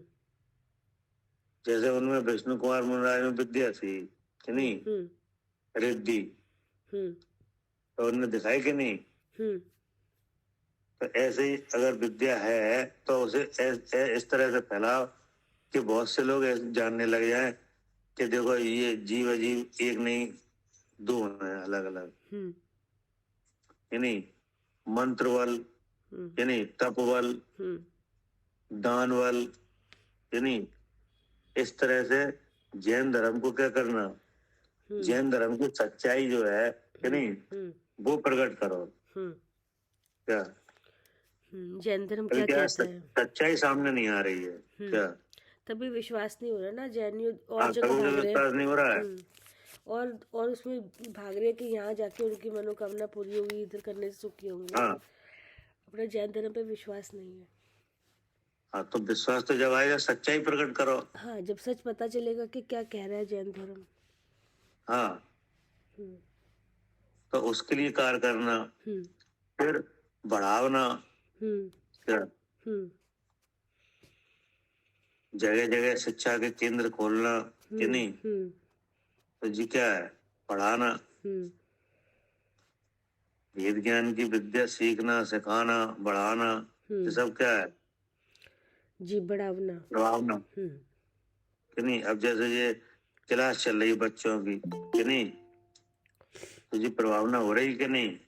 जैसे उनमें विष्णु कुमार मुनिराज में विद्या थी, कि नहीं? रिद्धि, तो उन्होंने दिखाई कि नहीं? तो ऐसे ही अगर विद्या है तो उसे इस तरह से फैलाओ कि बहुत से लोग ऐसे जानने लग जाएं कि देखो ये जीव अजीब एक नहीं, दो हैं अलग अलग, कि नहीं? मंत्र बल, कि नहीं? तप बल, दान बल, कि नहीं? इस तरह से जैन धर्म को क्या करना? जैन धर्म की सच्चाई जो है, कि नहीं, वो प्रकट करो। क्या जैन धर्म क्या कहता है? सच्चाई सामने नहीं आ रही है, क्या? तभी विश्वास नहीं हो रहा ना, जैन और हाँ, जगह भाग रहे विश्वास नहीं हो रहा है। और उसमें भाग रहे कि यहाँ जाके उनकी मनोकामना पूरी होगी, इधर करने से सुखी होंगे। हाँ, अपना जैन धर्म पे विश्वास नहीं है। हाँ, तो विश्वास तो जब आएगा सच्चाई प्रकट करो। हाँ, जब सच पता चलेगा कि क्या कह रहा है जैन धर्म। हाँ, तो उसके लिए कार्य करना, फिर बढ़ावना, क्या? जगह जगह शिक्षा के केंद्र खोलना, कि नहीं? तो जी क्या है? पढ़ाना, वेद ज्ञान की विद्या सीखना, सिखाना, बढ़ाना, ये सब क्या है? जी, बढ़ावना, बढ़ावना, कि नहीं? अब जैसे ये क्लास चल रही बच्चों की, कि नहीं? तो जी प्रभावना हो रही कि नहीं?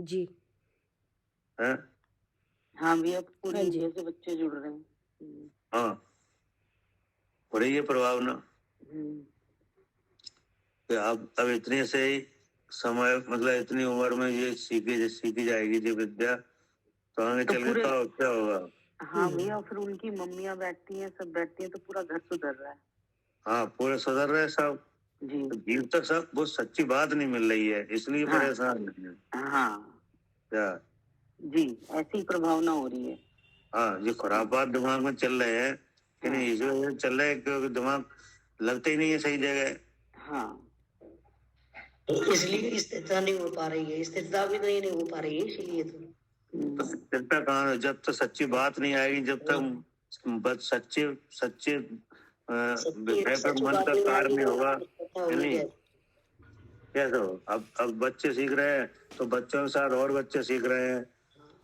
जी। है? हाँ भैया, पूरी हाँ जी। इंडिया से बच्चे जुड़ रहे हैं। हाँ, हो रही है प्रभावना। तो अब इतने से ही समय, मतलब इतनी उम्र में ये सीखी जाएगी जो विद्या, तो आगे चल के क्या होगा? हाँ भैया, फिर उनकी मम्मियाँ बैठती हैं, सब बैठती हैं, तो पूरा घर सुधर रहा है। हाँ, पूरे सुधर रहे सब जी। तो जीव तक सब वो सच्ची बात नहीं मिल रही है, इसलिए परेशान है। हाँ, क्या जी, ऐसी प्रभावना हो रही है। हाँ, ये खुरापात दिमाग में चल रहे हैं, कि नहीं? इसलिए चल रहे हैं क्योंकि दिमाग लगते ही नहीं है सही जगह। हाँ तो इसलिए स्थिरता नहीं हो पा रही है, स्थिरता भी नहीं हो पा रही है, इसलिए तो तो स्थिरता कहाँ है? जब तक सच्ची बात नहीं आएगी, जब तक बस सच्चे सच्चे विषय पर मन का कार्य नहीं होगा, है नहीं, कैसे हो? अब बच्चे सीख रहे हैं तो बच्चों के साथ और बच्चे सीख रहे हैं,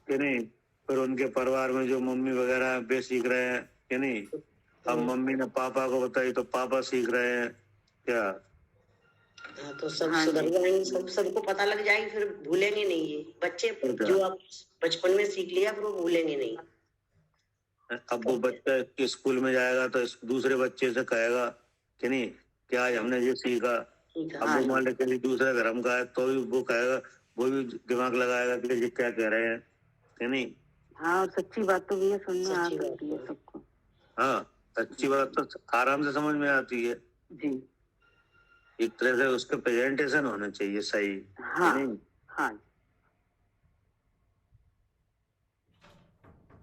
कि नहीं, फिर उनके परिवार में जो मम्मी वगैरह है वे सीख रहे हैं, कि नहीं, अब मम्मी ने पापा को बताई तो पापा सीख रहे हैं क्या। हाँ, तो सब हाँ सुधर जी। जाएंगे, सबको पता लग जाएगी, फिर भूलेंगे नहीं ये बच्चे। क्या? जो आप बचपन में सीख लिया फिर वो भूलेंगे नहीं। अब वो बच्चा स्कूल में जाएगा तो दूसरे बच्चे से कहेगा कि नहीं कि आज हमने ये सीखा। ठीक है, अब हाँ वो जी। मान लीजिए किसी दूसरे धर्म का है तो भी वो कहेगा, वो भी दिमाग लगाएगा कि ये क्या कह रहे हैं, कि नहीं। हाँ, और सच्ची बात तो भैया सुनने आ सच्ची बात सकती है सबको। हाँ, अच्छी बात तो आराम से समझ में आती है। जी। एक तरह से उसके प्रेजेंटेशन होने चाहिए सही, हाँ कि नहीं। हाँ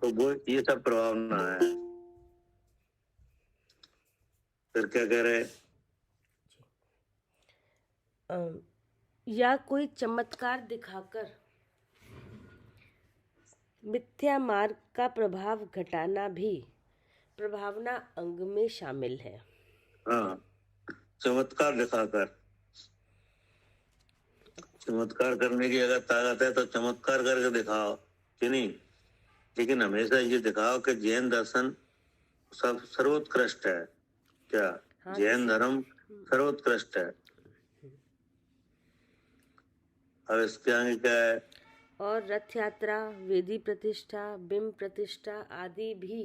तो वो ये सब प्रभाव ना है। फिर क्या कह रहे हैं? या कोई चमत्कार दिखाकर मिथ्या मार्ग का प्रभाव घटाना भी प्रभावना अंग में शामिल है। हाँ, चमत्कार दिखाकर, चमत्कार करने की अगर ताकत है तो चमत्कार करके दिखाओ, कि नहीं। लेकिन हमेशा ये दिखाओ कि जैन दर्शन सब सर्वोत्कृष्ट है क्या, हाँ, जैन धर्म सर्वोत्कृष्ट है। अब इसके आगे क्या है? और रथ यात्रा, वेदी प्रतिष्ठा, बिंब प्रतिष्ठा आदि भी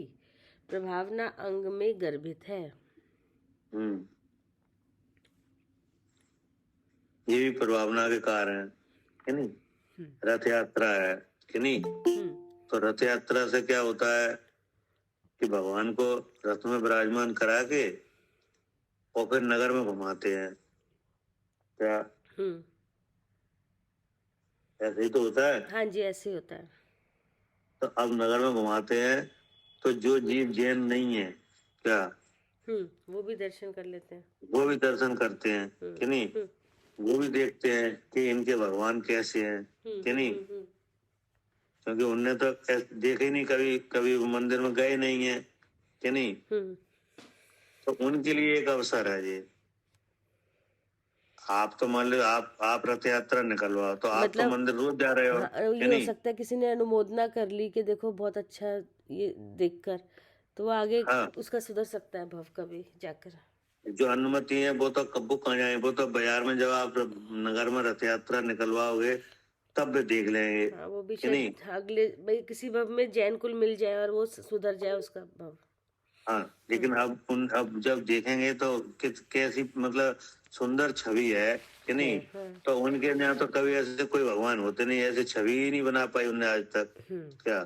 प्रभावना अंग में गर्भित है। ये भी प्रभावना के कारण है, कि नहीं। रथ यात्रा है, कि नहीं, तो रथ यात्रा से क्या होता है कि भगवान को रथ में विराजमान करा के और फिर नगर में घुमाते हैं क्या, ऐसे ही तो होता है। हाँ जी, ऐसे ही होता है। तो अब नगर में घुमाते हैं तो जो जीव जैन नहीं है क्या, वो भी दर्शन कर लेते हैं, वो भी दर्शन करते हैं, कि नहीं, वो भी देखते हैं कि इनके भगवान कैसे हैं, कि नहीं, क्योंकि उनने तो देखे ही नहीं, कभी कभी मंदिर में गए नहीं है, कि नहीं। तो उनके लिए एक अवसर है ये। आप तो मान लो आप रथ यात्रा निकलवाओ तो आप तो मंदिर रोज जा रहे हो, हाँ, कि ये हो नहीं। सकता है किसी ने अनुमोदना कर ली कि देखो बहुत अच्छा ये देखकर, तो वो आगे हाँ, उसका सुधर सकता है भव कभी जाकर। जो अनुमति है वो तो कब कहाँ जाए, वो तो बाजार में जब आप नगर में रथ यात्रा निकलवाओगे तब भी देख लेंगे, हाँ, वो भी कि नहीं। शायद अगले भाई किसी भव में जैन कुल मिल जाए और वो सुधर जाए उसका भव। हाँ, लेकिन अब जब देखेंगे तो कैसी मतलब सुंदर छवि है, कि नहीं। तो उनके यहाँ तो कभी ऐसे कोई भगवान होते नहीं, ऐसे छवि ही नहीं बना पाई उनने आज तक क्या।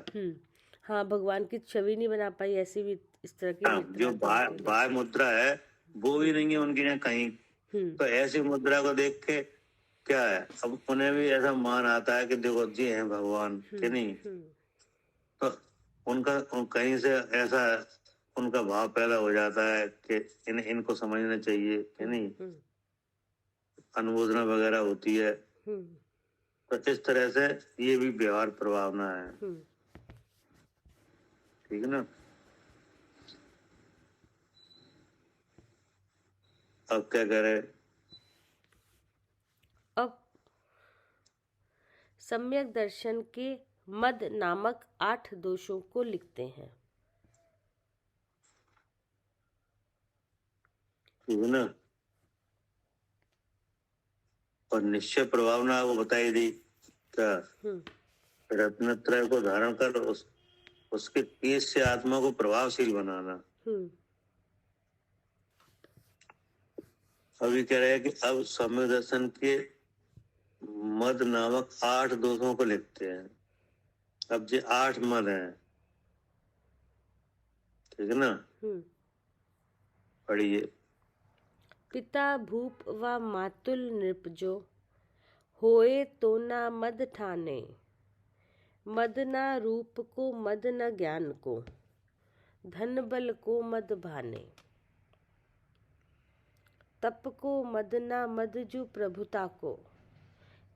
हाँ, भगवान की छवि नहीं बना पाई, ऐसी भी इस तरह की हाँ, जो बाय मुद्रा है वो भी नहीं है उनके यहाँ कहीं। तो ऐसी मुद्रा को देख के क्या है, अब उन्हें भी ऐसा मान आता है कि देखो जी है भगवान, कि नहीं। तो उनका कहीं से ऐसा उनका भाव पैदा हो जाता है कि इनको समझना चाहिए, कि नहीं, अनुमोदना वगैरह होती है। तो इस तरह से ये भी व्यवहार प्रभावना है, ठीक है ना। अब क्या करे, अब सम्यक दर्शन के मद नामक 8 दोषों को लिखते हैं, ठीक है ना। और निश्चय प्रभावना को बताई दी क्या, रत्नत्रय को धारण कर उसके तेज से आत्मा को प्रभावशील बनाना। अभी कह रहे हैं कि अब सम्यक दर्शन के मद नामक 8 दोषों को लिखते हैं। अब ये 8 मद हैं, ठीक है ना। पढ़िए। पिता भूप व मातुल नृपजो होए तो न मद ठाने, मद न रूप को मद न ज्ञान को, धन बल को मद भाने। तप को मद ना मद जू प्रभुता को,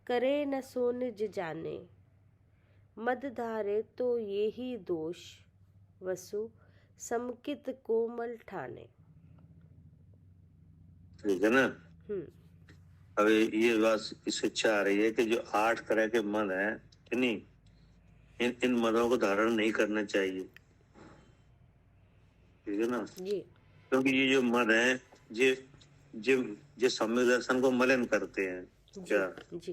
करे न सो निज जाने, मद धारे तो ये ही दोष, वसु समकित कोमल ठाने। ठीक है ना। हम्म अब ये बात इस शिक्षा आ रही है कि जो 8 तरह के मद हैं, नहीं, इन मदों को धारण नहीं करना चाहिए। ठीक है ना। जी क्योंकि ये जो मद हैं, ये सम्यक दर्शन को मलिन करते हैं। क्या जी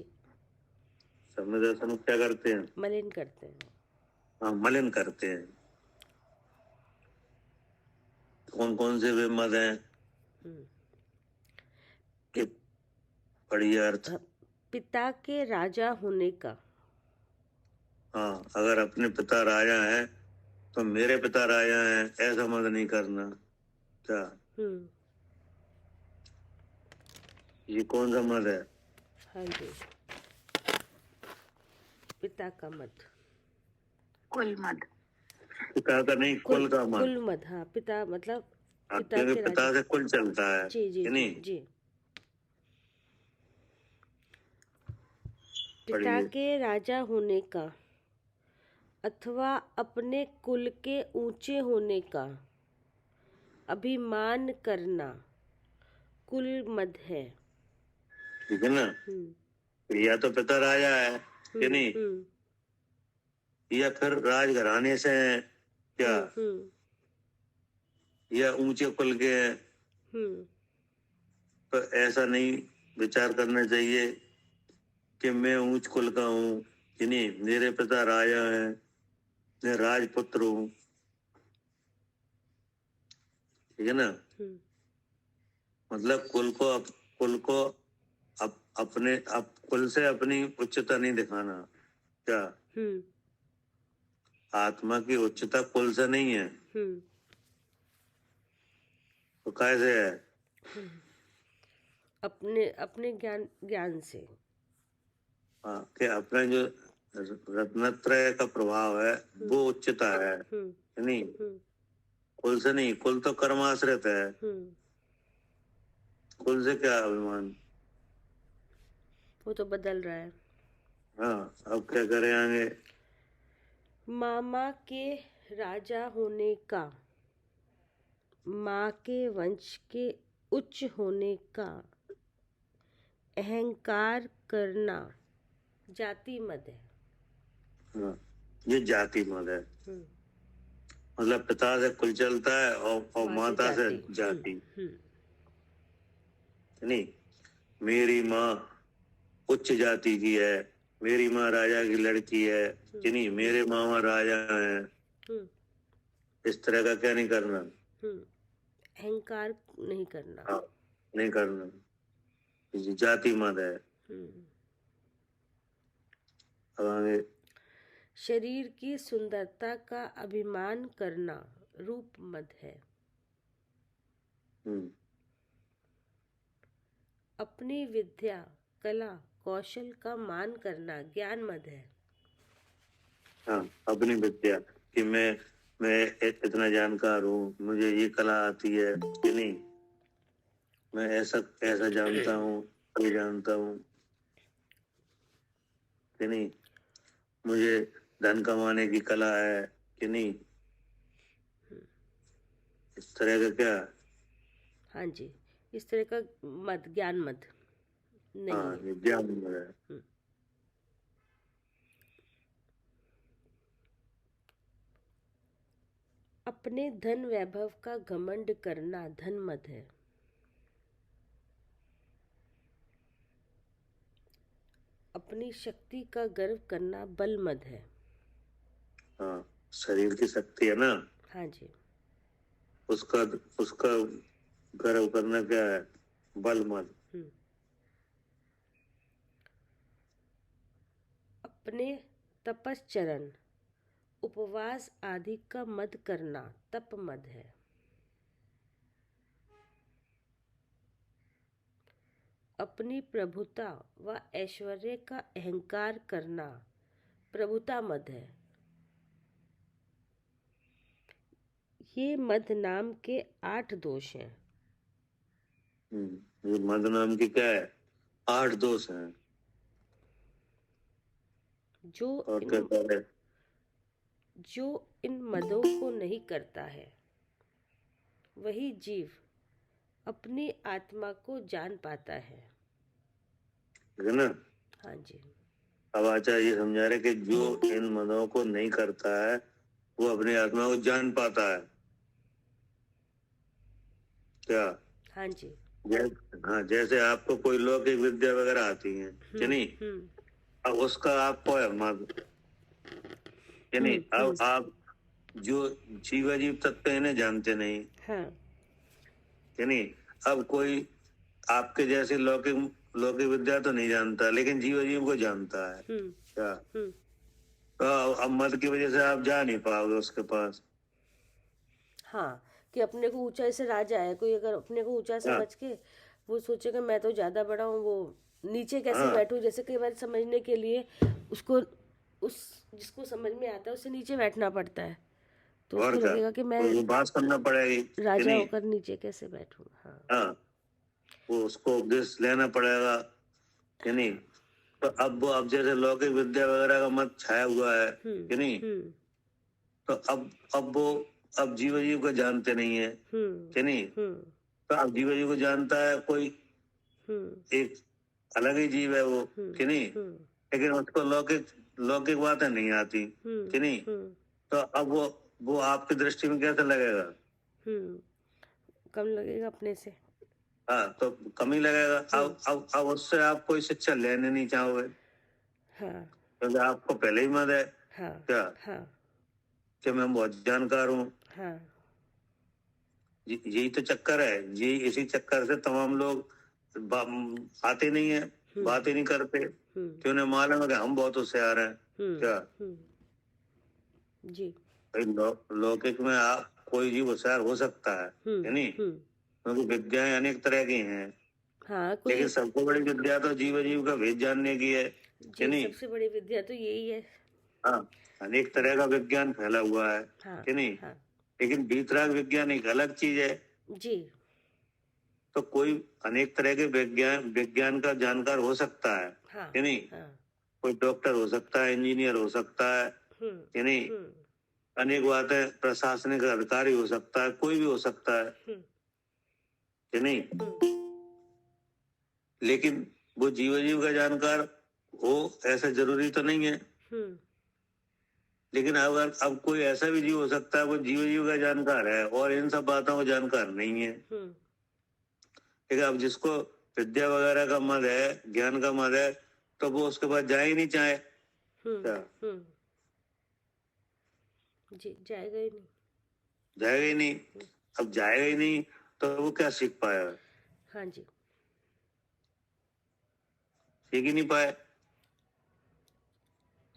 सम्यक दर्शन को क्या करते हैं? मलिन करते हैं। हाँ, मलिन करते हैं। कौन कौन से वे मद हैं? कि पढ़िए अर्थ। पिता के राजा होने का। हाँ, अगर अपने पिता राजा हैं तो मेरे पिता राजा हैं, ऐसा मत नहीं करना। क्या ये कौन सा मत है? हाँ जी, पिता का मत, कुल मद, पिता का नहीं, कुल का मत। कुल मत। हाँ, पिता मतलब हाँ, पिता क्योंकि के पिता राजा। से कुल चलता है। जी जी कि जी नहीं? जी। पिता पढ़िए। के राजा होने का अथवा अपने कुल के ऊंचे होने का अभिमान करना कुल मद है। ठीक है ना। या तो पिता राजा है कि नहीं, या फिर राजघराने से है, क्या या ऊंचे कुल के हैं, तो ऐसा नहीं विचार करना चाहिए कि मैं ऊंच कुल का हूँ, कि नहीं, मेरे पिता राजा हैं, मैं राजपुत्र हूँ। ठीक है ना। मतलब कुल को अपने कुल से अपनी उच्चता नहीं दिखाना। क्या आत्मा की उच्चता कुल से नहीं है, तो कैसे है? अपने ज्ञान से। हाँ, कि अपना जो रत्नत्रय का प्रभाव है वो उच्चता है, नहीं, कुल से नहीं। कुल तो कर्माश्रित है, कुल से क्या अभिमान? वो तो बदल रहा है। हाँ, अब क्या करें आगे? मामा के राजा होने का, माँ के वंश के उच्च होने का अहंकार करना जाति मद है। हाँ, ये जाति मत है। मतलब पिता से कुल चलता है और माता से जाति। नहीं, मेरी माँ उच्च जाति की है, मेरी माँ राजा की लड़की है, कि नहीं, मेरे मामा राजा हैं। इस तरह का क्या नहीं करना? अहंकार नहीं करना। हाँ, नहीं करना, ये जाति मत है। अब आगे। शरीर की सुंदरता का अभिमान करना रूप मद है। अपनी विद्या कला कौशल का मान करना ज्ञान मद है। हाँ, अपनी विद्या कि मैं इतना जानकार हूँ, मुझे ये कला आती है, कि नहीं, मैं ऐसा ऐसा जानता हूँ, ये जानता हूँ, कि नहीं, मुझे धन कमाने की कला है, कि नहीं, इस तरह का क्या? हाँ जी, इस तरह का मत ज्ञान मत नहीं हाँ, है। ये ज्ञान है। अपने धन वैभव का घमंड करना धन मद है। अपनी शक्ति का गर्व करना बल मद है। हाँ, शरीर की शक्ति है ना, हाँ जी, उसका गर्व करना क्या है? बल मत। अपने तपश्चरण उपवास आदि का मद करना तप मद है। अपनी प्रभुता व ऐश्वर्य का अहंकार करना प्रभुता मद है। ये मद नाम के 8 दोष हैं। ये मद नाम की क्या है, 8 दोष हैं। जो और क्या कह रहे, जो इन मदों को नहीं करता है वही जीव अपनी आत्मा को जान पाता है। है ना। हाँ जी। अब आचार्य ये समझा रहे कि जो इन मदों को नहीं करता है वो अपनी आत्मा को जान पाता है। क्या? हाँ जी। हाँ, जैसे आपको कोई लौकिक विद्या वगैरह आती है कि नहीं, अब उसका आपको है मद, कि नहीं। अब आप जो जीवाजीव तत्व है इन्हें जानते नहीं, हाँ। कि नहीं। अब कोई आपके जैसे लौकिक लौकिक विद्या तो नहीं जानता, लेकिन जीवाजीव को जानता है। क्या? तो अब मद की वजह से आप जा नहीं पाओगे उसके पास। हाँ, कि अपने को ऊंचा, ऐसे राजा है कोई, अगर अपने को ऊंचा समझ के वो सोचेगा मैं तो ज्यादा बड़ा हूँ, वो नीचे कैसे बैठूं, जैसे कई बार समझने के लिए उसको, उस जिसको समझ में आता है उससे नीचे बैठना पड़ता है, तो और उसको क्या, लगेगा कि मैं तो वो बात करना पड़ेगी कि राजा नहीं। होकर नीचे कैसे बैठूं। हाँ। हाँ, वो उसको उपदेश लेना पड़ेगा, कि नहीं। तो अब जैसे लौकिक विद्या वगैरह का मत छाया हुआ है, कि नहीं। तो अब जीव को जानते नहीं है, कि नहीं। तो अब जीव को जानता है कोई एक अलग ही जीव है वो, कि नहीं। लेकिन उसको लौकिक लौकिक बातें नहीं आती, कि नहीं। तो अब वो आपकी दृष्टि में कैसे लगेगा? कम लगेगा अपने से। हाँ, तो कम ही लगेगा। अब उससे आप कोई शिक्षा लेने नहीं चाहोगे, हाँ। क्योंकि आपको पहले ही मत है। हाँ। क्या? हाँ। कि मैं बहुत जानकार हूँ। हाँ। यही तो चक्कर है, यही इसी चक्कर से तमाम लोग आते नहीं है, बात ही नहीं करते, कि उन्हें मालूम है कि हम बहुत होशियार हैं। क्या? जी। भाई लौकिक में आप कोई जीव होशियार हो सकता है, कि नहीं, क्योंकि विद्याएं अनेक तरह की हैं। हाँ, कोई लेकिन सबसे बड़ी विद्या तो जीव का भेद जानने की है, कि जी, नहीं। सबसे बड़ी विद्या तो यही है। हाँ, अनेक तरह का विज्ञान फैला हुआ है, हाँ। कि नहीं। हाँ। लेकिन बीतराग विज्ञान एक अलग चीज है। जी। तो कोई अनेक तरह के विज्ञान का जानकार हो सकता है, हाँ। कि नहीं। हाँ। कोई डॉक्टर हो सकता है, इंजीनियर हो सकता है, कि नहीं। अनेक बातें, प्रशासनिक अधिकारी हो सकता है, कोई भी हो सकता है, कि नहीं। लेकिन वो जीव का जानकार हो ऐसा जरूरी तो नहीं है। लेकिन अगर अब कोई ऐसा भी जीव हो सकता है वो जीव का जानकार है और इन सब बातों का जानकार नहीं है। ठीक है, अब जिसको विद्या वगैरह का मद है, ज्ञान का मद है, तो वो उसके पास जाए ही नहीं चाहे। क्या? जी, जाएगा ही नहीं। जाएगा ही नहीं। अब जाएगा ही नहीं तो वो क्या सीख पाएगा? हाँ जी। सीख ही नहीं पाए।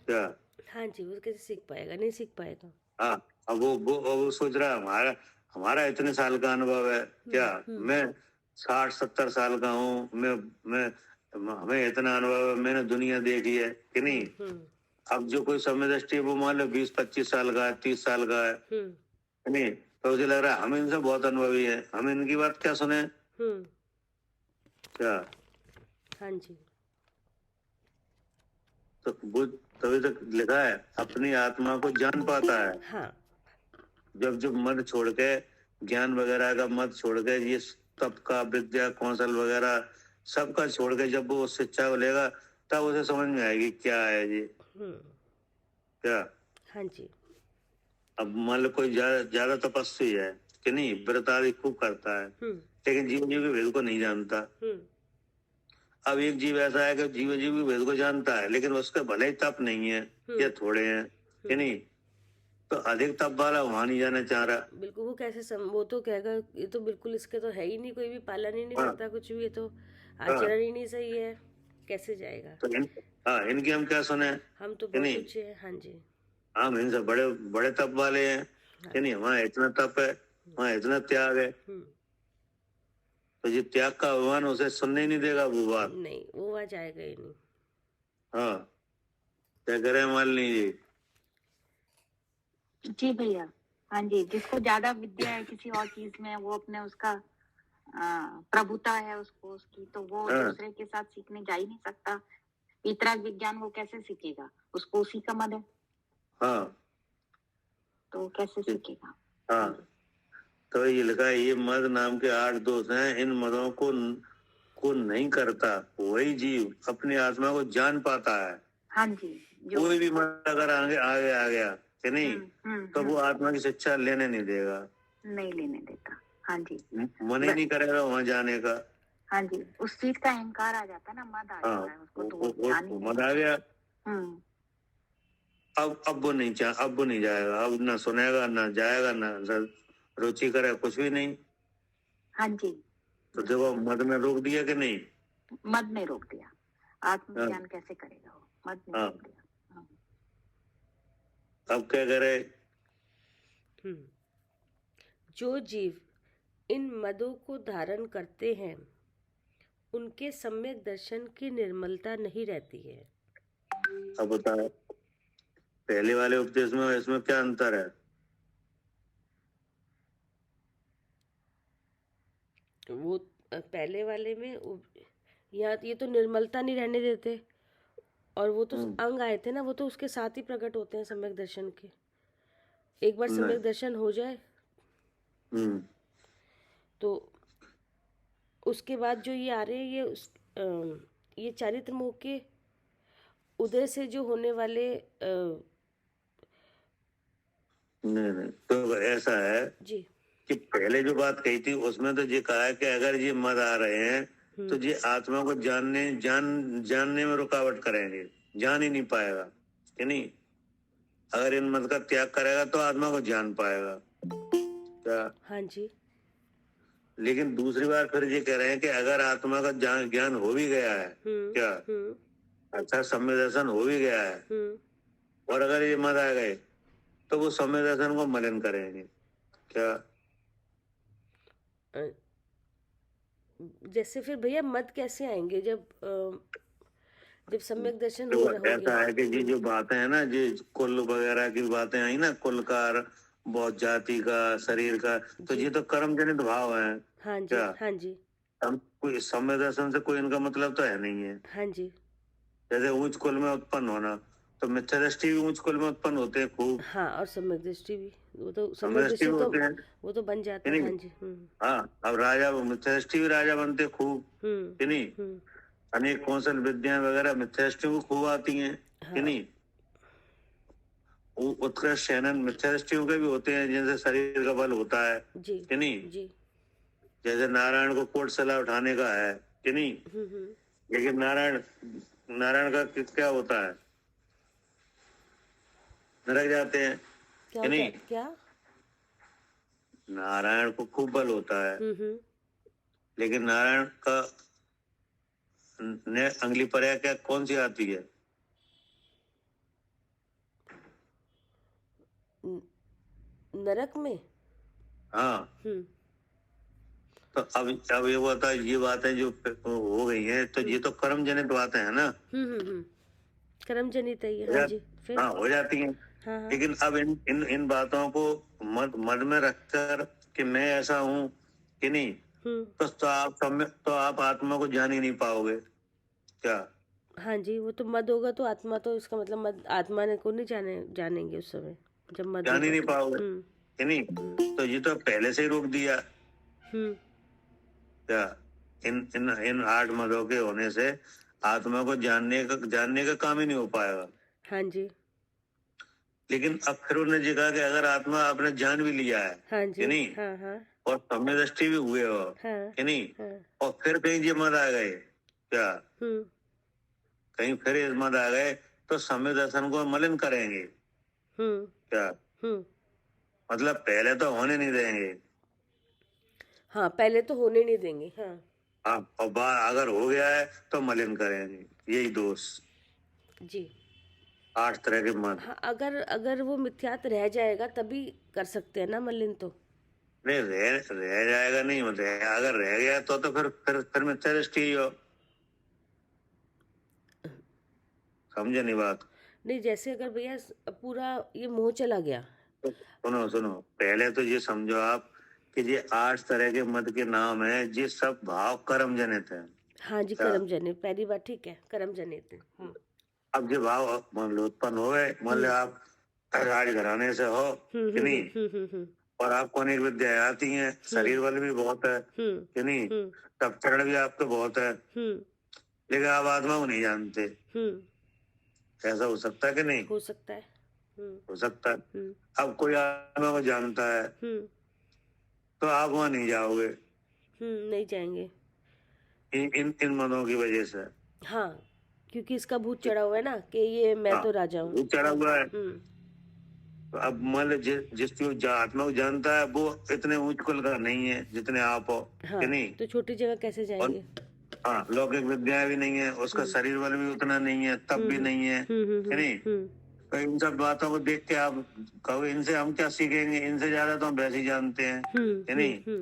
क्या? हाँ जी, वो कैसे सीख पाएगा, नहीं सीख पाएगा। हाँ, अब वो सोच रहा है हमारा हमारा इतने साल का अनुभव है। क्या? मैं 60-70 साल का हूँ, मैं हमें इतना अनुभव है, मैंने दुनिया देखी है, कि नहीं। अब जो कोई समय दृष्टि वो मान लो 20-25 साल का है, 30 साल का है, कि नहीं। तो उसे लग रहा है हम इनसे बहुत अनुभवी है, हम इनकी बात क्या सुने। क्या? हाँ जी। तो वो तभी तक लिखा है अपनी आत्मा को जान पाता है। हाँ। जब मत छोड़ के, ज्ञान वगैरह का मत छोड़ के, ये तप का विद्या कौशल वगैरह सबका छोड़ के जब वो शिक्षा को लेगा तब उसे समझ में आएगी क्या है ये। क्या? हाँ जी। अब मान लो कोई ज्यादा तपस्वी है, कि नहीं, व्रत आदि खूब करता है, लेकिन जीव के भेद को नहीं जानता। अब एक जीव ऐसा है कि जीव के भेद को जानता है, लेकिन उसके भले ही तप नहीं है या थोड़े हैं, कि नहीं। तो अधिक तप वाला वहां नहीं जाना चाह रहा। बिल्कुल, वो कैसे वो तो कहेगा ये तो बिल्कुल इसके तो है ही नहीं, कोई भी पालन ही नहीं करता कुछ भी, ये तो आचरण ही नहीं सही है, कैसे जाएगा। तो इनकी हम क्या सुने, हम तो कि बहुत नहीं। ऊंचे हैं। हाँ जी। हम इनसे बड़े बड़े तप वाले हैं, कि नहीं। वहाँ इतना तप है, वहाँ इतना त्याग है, तो ये त्याग का आह्वान उसे सुनने ही नहीं देगा वो बात। नहीं, वो वहाँ जाएगा ही नहीं। हाँ, क्या करे मालिनी जी। जी भैया। हाँ जी, जिसको ज्यादा विद्या है किसी और चीज में, वो अपने उसका प्रभुता है उसको उसकी, तो वो हाँ दूसरे के साथ सीखने जा ही नहीं सकता। इतराग विज्ञान वो कैसे सीखेगा, उसको उसी का मद है, हाँ तो वो कैसे सीखेगा। हाँ। तो ये लिखा है, ये मद नाम के 8 दोष हैं, इन मदों को नहीं करता वही जीव अपनी आत्मा को जान पाता है। हाँ जी, जो कोई भी मद अगर आगे आगे आ गया कि नहीं, तो वो आत्मा की शिक्षा लेने नहीं देगा, नहीं लेने देता। हाँ जी, मन ही नहीं करेगा वहां जाने का। हाँ जी, उस चीज का अहंकार आ जाता है ना, मद आ हाँ जाता है उसको, तो वो जान ही मद आ गया। हम्म, अब वो नहीं जाएगा, अब ना सुनेगा ना जाएगा ना रुचि करे, कुछ भी नहीं। हाँ जी, तो देखो मद में रोक दिया कि नहीं। मद ने रोक दिया, आत्मज्ञान कैसे करेगा वो, मद ने रोक दिया। अब क्या करे। जो जीव इन मदों को धारण करते हैं उनके सम्यक दर्शन की निर्मलता नहीं रहती है। अब बताओ पहले वाले उपदेश में इसमें क्या अंतर है। वो पहले वाले में यहाँ ये तो निर्मलता नहीं रहने देते, और वो तो अंग आए थे ना, वो तो उसके साथ ही प्रकट होते हैं सम्यक दर्शन के। एक बार सम्यक दर्शन हो जाए तो उसके बाद जो ये आ रहे हैं, ये चारित्र मोह के उदय से जो होने वाले नहीं तो ऐसा है जी कि पहले जो बात कही थी उसमें तो ये कहा है कि अगर ये मद आ रहे हैं तो ये आत्मा को जानने में रुकावट करेंगे, जान ही नहीं पाएगा कि नहीं। अगर इन मद का त्याग करेगा तो आत्मा को जान पाएगा क्या। हाँ जी। लेकिन दूसरी बार फिर ये कह रहे हैं कि अगर आत्मा का ज्ञान हो भी गया है क्या, अच्छा सम्य दर्शन हो भी गया है, और अगर ये मद आ गए तो वो सम्य दर्शन को मलिन करेंगे क्या। जैसे फिर भैया मत कैसे आएंगे जब सम्यक दर्शन तो हो रहा ऐसा है कि ये जो बातें हैं ना, ये कुल वगैरह की बातें आई ना, कुल का, बहुत जाति का, शरीर का, तो ये तो कर्म जनित भाव है। हाँ जी, क्या हाँ जी, हम कोई सम्य दर्शन से कोई इनका मतलब तो है नहीं है। हाँ जी। जैसे ऊंच कुल में उत्पन्न होना, तो मिथ्या दृष्टि भी ऊंच कुल में उत्पन्न होते हैं खूब। हाँ, और सम्यक दृष्टि भी, वो तो सम्यक सम्यक दृष्टि दृष्टि भी तो होते हैं, वो तो बन जाता है। हाँ जी। हाँ अब राजा मिथ्या दृष्टि भी राजा बनते खूब कि नहीं। अनेक कौशल विद्या वगैरह मिथ्या दृष्टि को खूब आती हैं कि नहीं। उत्कृष्ट शयनन मिथ्या दृष्टियों के भी होते हैं, जैसे शरीर का बल होता है जी कि नहीं। जी। जैसे नारायण को कोट सला उठाने का है कि नहीं, लेकिन नारायण का क्या होता है, नरक जाते हैं कि नहीं। क्या नारायण को खूब बल होता है, लेकिन नारायण का अगली पर्याय क्या कौन सी आती है, नरक में। हाँ। तो अब ये बता, ये बातें जो हो गई हैं तो ये तो कर्म जनित बातें हैं ना। कर्म जनित है ये। हाँ जी, फिर हाँ हो जाती हैं। हाँ। लेकिन अब इन बातों को मद में रखकर कि मैं ऐसा हूँ कि नहीं, तो आप आत्मा को जान ही नहीं पाओगे क्या। हाँ जी, वो तो मद होगा तो आत्मा, तो इसका मतलब मद आत्मा ने को नहीं जानेंगे उस समय जब मद जान ही नहीं होगा। पाओगे कि नहीं। तो ये तो पहले से ही रोक दिया क्या। इन 8 मदों के होने से आत्मा को जानने का काम ही नहीं हो पाएगा। हाँ जी। लेकिन अब फिर उन्होंने जी कहा कि अगर आत्मा आपने जान भी लिया है हाँ जी, कि नहीं, हाँ हाँ, और सम्य दृष्टि भी हुए हो कि नहीं, और फिर कहीं ये मद आ गए क्या, कहीं फिर इस मद आ गए तो सम्य दर्शन को मलिन करेंगे क्या। मतलब पहले तो होने नहीं देंगे। हाँ, पहले तो होने नहीं देंगे। हाँ, और अगर हो गया है तो मलिन करेंगे, यही दोष जी। 8 तरह के मद। हाँ, अगर वो मिथ्यात रह जाएगा तभी कर सकते हैं ना मलिन। तो नहीं रह जाएगा, नहीं अगर रह गया तो फिर मिथ्या दृष्टि ही हो। समझे नहीं बात। नहीं, जैसे अगर भैया पूरा ये मोह चला गया। सुनो पहले तो ये समझो आप कि ये 8 तरह के मद के नाम है, ये सब भाव कर्म जनित है। हाँ जी, क्या? कर्म जनित, पहली बात ठीक है, कर्म जनित है। अब जो भाव मान लो उत्पन्न हो गए, मान लो आप राजघराने से हो कि नहीं, और आपको अनेक विद्याएं आती हैं, शरीर बल भी बहुत है कि नहीं, तब चरण भी आपके बहुत है, लेकिन आप आत्मा को नहीं जानते। ऐसा हो सकता है कि नहीं? हो सकता है। हो सकता है। अब कोई आत्मा को जानता है तो आप वहां नहीं जाओगे, नहीं जाएंगे। इन मदों की वजह से। हाँ, क्योंकि इसका भूत चढ़ा हुआ है ना कि ये मैं तो राजा हूँ। भूत चढ़ा हुआ है। तो अब मान लो जिस आत्मा को जानता है वो इतने ऊंच कुल का नहीं है जितने आप हो, हाँ, कि नहीं? तो छोटी जगह कैसे जाएंगे? हाँ, लौकिक विद्याएं भी नहीं है, उसका शरीर बल भी उतना नहीं है, तब भी नहीं है, कि नहीं? तो इन सब बातों को देख के आप कहो इनसे हम क्या सीखेंगे, इनसे ज्यादा तो हम वैसे ही जानते हैं, कि नहीं?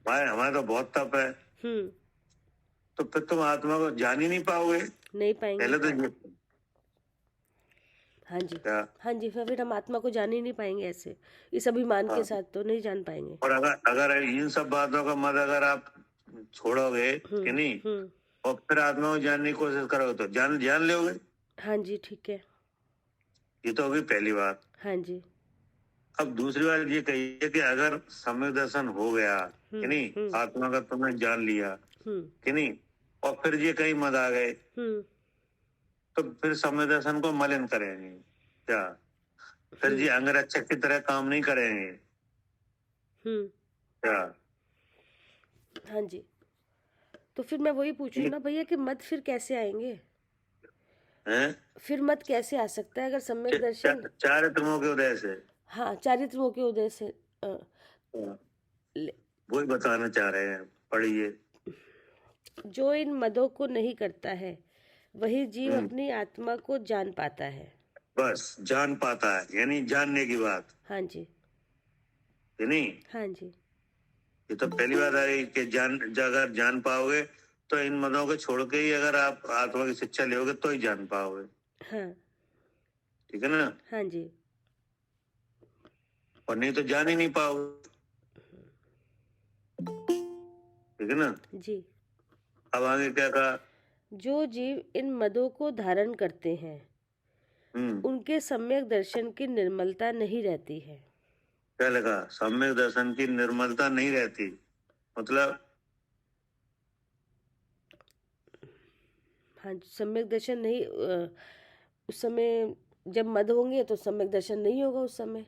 भाई हमारा तो बहुत तप है। तो फिर तुम आत्मा को जान ही नहीं पाओगे। नहीं पाएंगे। पहले तो हाँ जी, क्या? हाँ जी, फिर हम आत्मा को जान ही नहीं पाएंगे ऐसे, इस अभिमान के साथ तो नहीं जान पाएंगे। और अगर इन सब बातों का मत अगर आप छोड़ोगे, कि नहीं, और फिर आत्मा को जानने की कोशिश करोगे तो जान लोगे। हाँ जी, ठीक है। ये तो होगी पहली बात। हाँ जी। अब दूसरी बात ये कही है कि अगर सम्यक दर्शन हो गया, कि नहीं, आत्मा का तुमने जान लिया, कि नहीं, और फिर ये कहीं मत आ गए तो फिर सम्यक दर्शन को मलिन करेंगे क्या? फिर जी अंगरक्षक की तरह काम नहीं करेंगे क्या? हाँ जी, तो फिर मैं वही पूछ रही हूँ ना भैया कि मत फिर कैसे आएंगे? हैं? फिर मत कैसे आ सकता है अगर सम्यक दर्शन? चारित्रों के उदय से। हाँ, चारित्रों के उदय से। वही बताना चाह रहे हैं, पढ़िए। जो इन मदों को नहीं करता है वही जीव अपनी आत्मा को जान पाता है। बस जान पाता है, यानी जानने की बात। हाँ जी, कि नहीं? हाँ जी, ये तो पहली बात आई कि अगर जान पाओगे तो इन मदों को छोड़ के ही अगर आप आत्मा की शिक्षा लोगे तो ही जान पाओगे। हाँ, ठीक है ना? हाँ जी, और नहीं तो जान ही नहीं पाओगे। ठीक है ना? जी। अब आगे क्या कहा? जो जीव इन मदों को धारण करते हैं उनके सम्यक दर्शन की निर्मलता नहीं रहती है। क्या लगा? सम्यक दर्शन की निर्मलता नहीं रहती मतलब? हाँ, सम्यक दर्शन नहीं, उस समय जब मद होंगे तो सम्यक दर्शन नहीं होगा उस समय।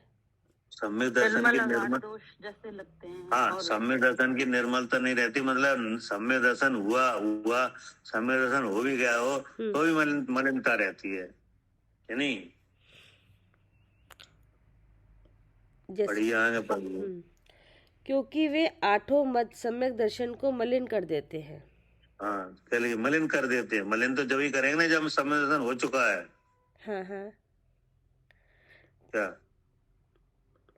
सम्यक दर्शन की निर्मल दोष जैसे लगते हैं। हाँ, सम्यक दर्शन की निर्मलता नहीं रहती मतलब सम्यक दर्शन हुआ सम्यक दर्शन हो भी गया हो तो भी मलिनता रहती है, कि नहीं? बढ़िया है, बढ़िया। क्योंकि वे आठों मद सम्यक दर्शन को मलिन कर देते हैं। हाँ, चलिए मलिन कर देते हैं। मलिन तो जब ही करेंगे ना जब सम्यक दर्शन हो चुका है। हाँ हाँ क्या?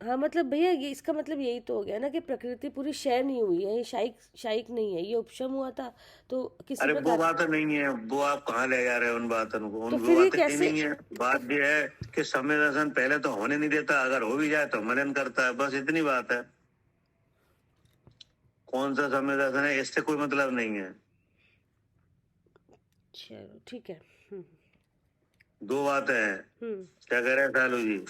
हाँ, मतलब भैया ये इसका मतलब यही तो हो गया ना कि प्रकृति पूरी क्षय नहीं हुई है, ये शायिक नहीं है, ये उपशम हुआ था तो किसी अरे प्रकार। वो बात नहीं है, वो आप कहाँ ले जा रहे हो उन बातों को? तो वो फिर ये बात कैसे? नहीं है। बात ये है कि सम्यक दर्शन पहले तो होने नहीं देता, अगर हो भी जाए तो मलिन करता है, बस इतनी बात है। कौन सा सम्यक दर्शन है इससे कोई मतलब नहीं है। चलो ठीक है। दो बातें हैं। क्या कह रहे हैं सालू जी?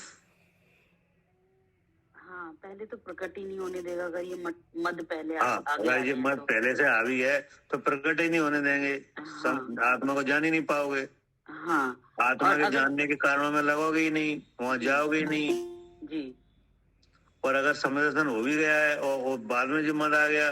हाँ, पहले तो प्रकट ही नहीं होने देगा अगर ये मद पहले हाँ, अगर ये मद पहले से हावी है तो प्रकट ही नहीं होने देंगे। आत्मा को जान ही नहीं पाओगे। हाँ, आत्मा के जानने के कारणों में लगोगे ही नहीं, वहां जाओगे ही नहीं जी। और अगर समदर्शन हो भी गया है और बाद में जो मद आ गया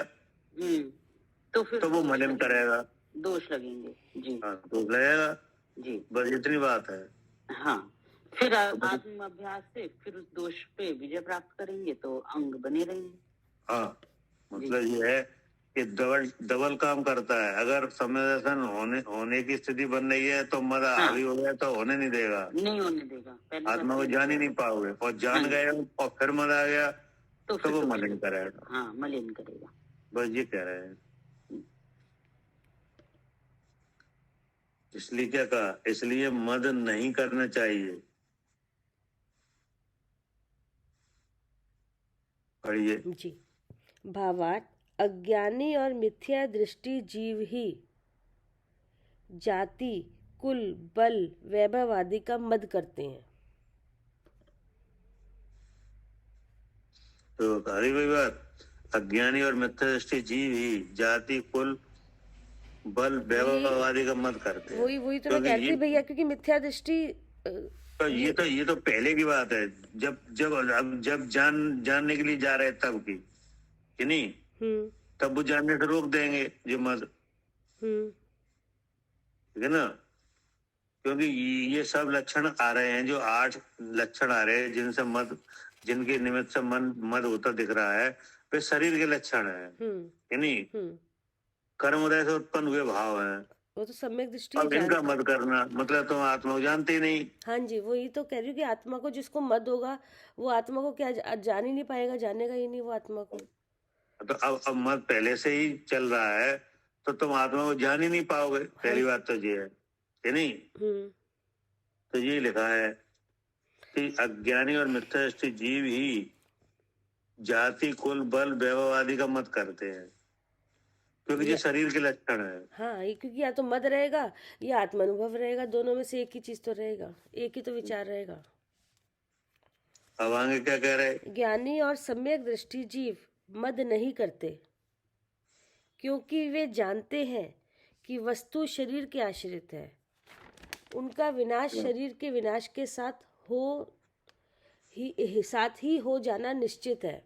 तो फिर तो वो मलिन करेगा, दोष लगेंगे जी। हाँ, तो लगेगा जी, बस इतनी बात है। हाँ, फिर आत्म अभ्यास से फिर उस दोष पे विजय प्राप्त करेंगे तो अंग बने रहेंगे। हाँ, मतलब ये है कि डबल काम करता है। अगर समदर्शन होने की स्थिति बन रही है तो मद हावी हो गया तो होने नहीं देगा, नहीं होने देगा। आत्मा को जान ही नहीं पाओगे और जान गए और फिर मद आ गया तो वो मलिन करेगा। हाँ, मलिन करेगा। बस ये कह रहे हैं। इसलिए क्या कहा? इसलिए मद नहीं करना चाहिए। पढ़िए जी। भावार्थ अज्ञानी और मिथ्या दृष्टि जीव ही जाति, कुल, बल, वैभव आदि का मद करते हैं। तो हरी भाई बात, अज्ञानी और मिथ्या दृष्टि जीव ही जाति, कुल, बल, वैभव आदि का मत करते हैं। वही तो मैं कह रही थी भैया, क्योंकि मिथ्या दृष्टि तो ये तो पहले की बात है, जब जानने के लिए जा रहे तब की, कि नहीं? तब वो जानने से रोक देंगे ये मत, ठीक है ना? क्योंकि ये सब लक्षण आ रहे हैं, जो 8 लक्षण आ रहे हैं जिनके निमित्त से मद होता दिख रहा है, वे शरीर के लक्षण है, कि नहीं? कर्म उदय से उत्पन्न हुए भाव हैं। वो तो सम्यक दृष्टि अब इनका मद करना मतलब तुम आत्मा को जानते ही नहीं। हाँ जी, वही तो कह रही हूँ कि आत्मा को जिसको मद होगा वो आत्मा को क्या जान ही नहीं पाएगा, जानेगा ही नहीं वो आत्मा को। तो अब मद पहले से ही चल रहा है तो तुम आत्मा को जान ही नहीं पाओगे। पहली बात तो ये है, कि नहीं? तो ये लिखा है कि अज्ञानी और मिथ्या दृष्टि जीव ही जाति, कुल, बल, वैभव आदि का मत करते हैं, क्योंकि ये शरीर के लक्षण है। हाँ, ये क्योंकि या तो मद रहेगा या आत्मानुभव रहेगा, दोनों में से एक ही चीज तो रहेगा, एक ही तो विचार रहेगा। अब आगे क्या कह रहे? ज्ञानी और सम्यक दृष्टि जीव मद नहीं करते, क्योंकि वे जानते हैं कि वस्तु शरीर के आश्रित है। उनका विनाश शरीर के विनाश के साथ ही हो जाना निश्चित है।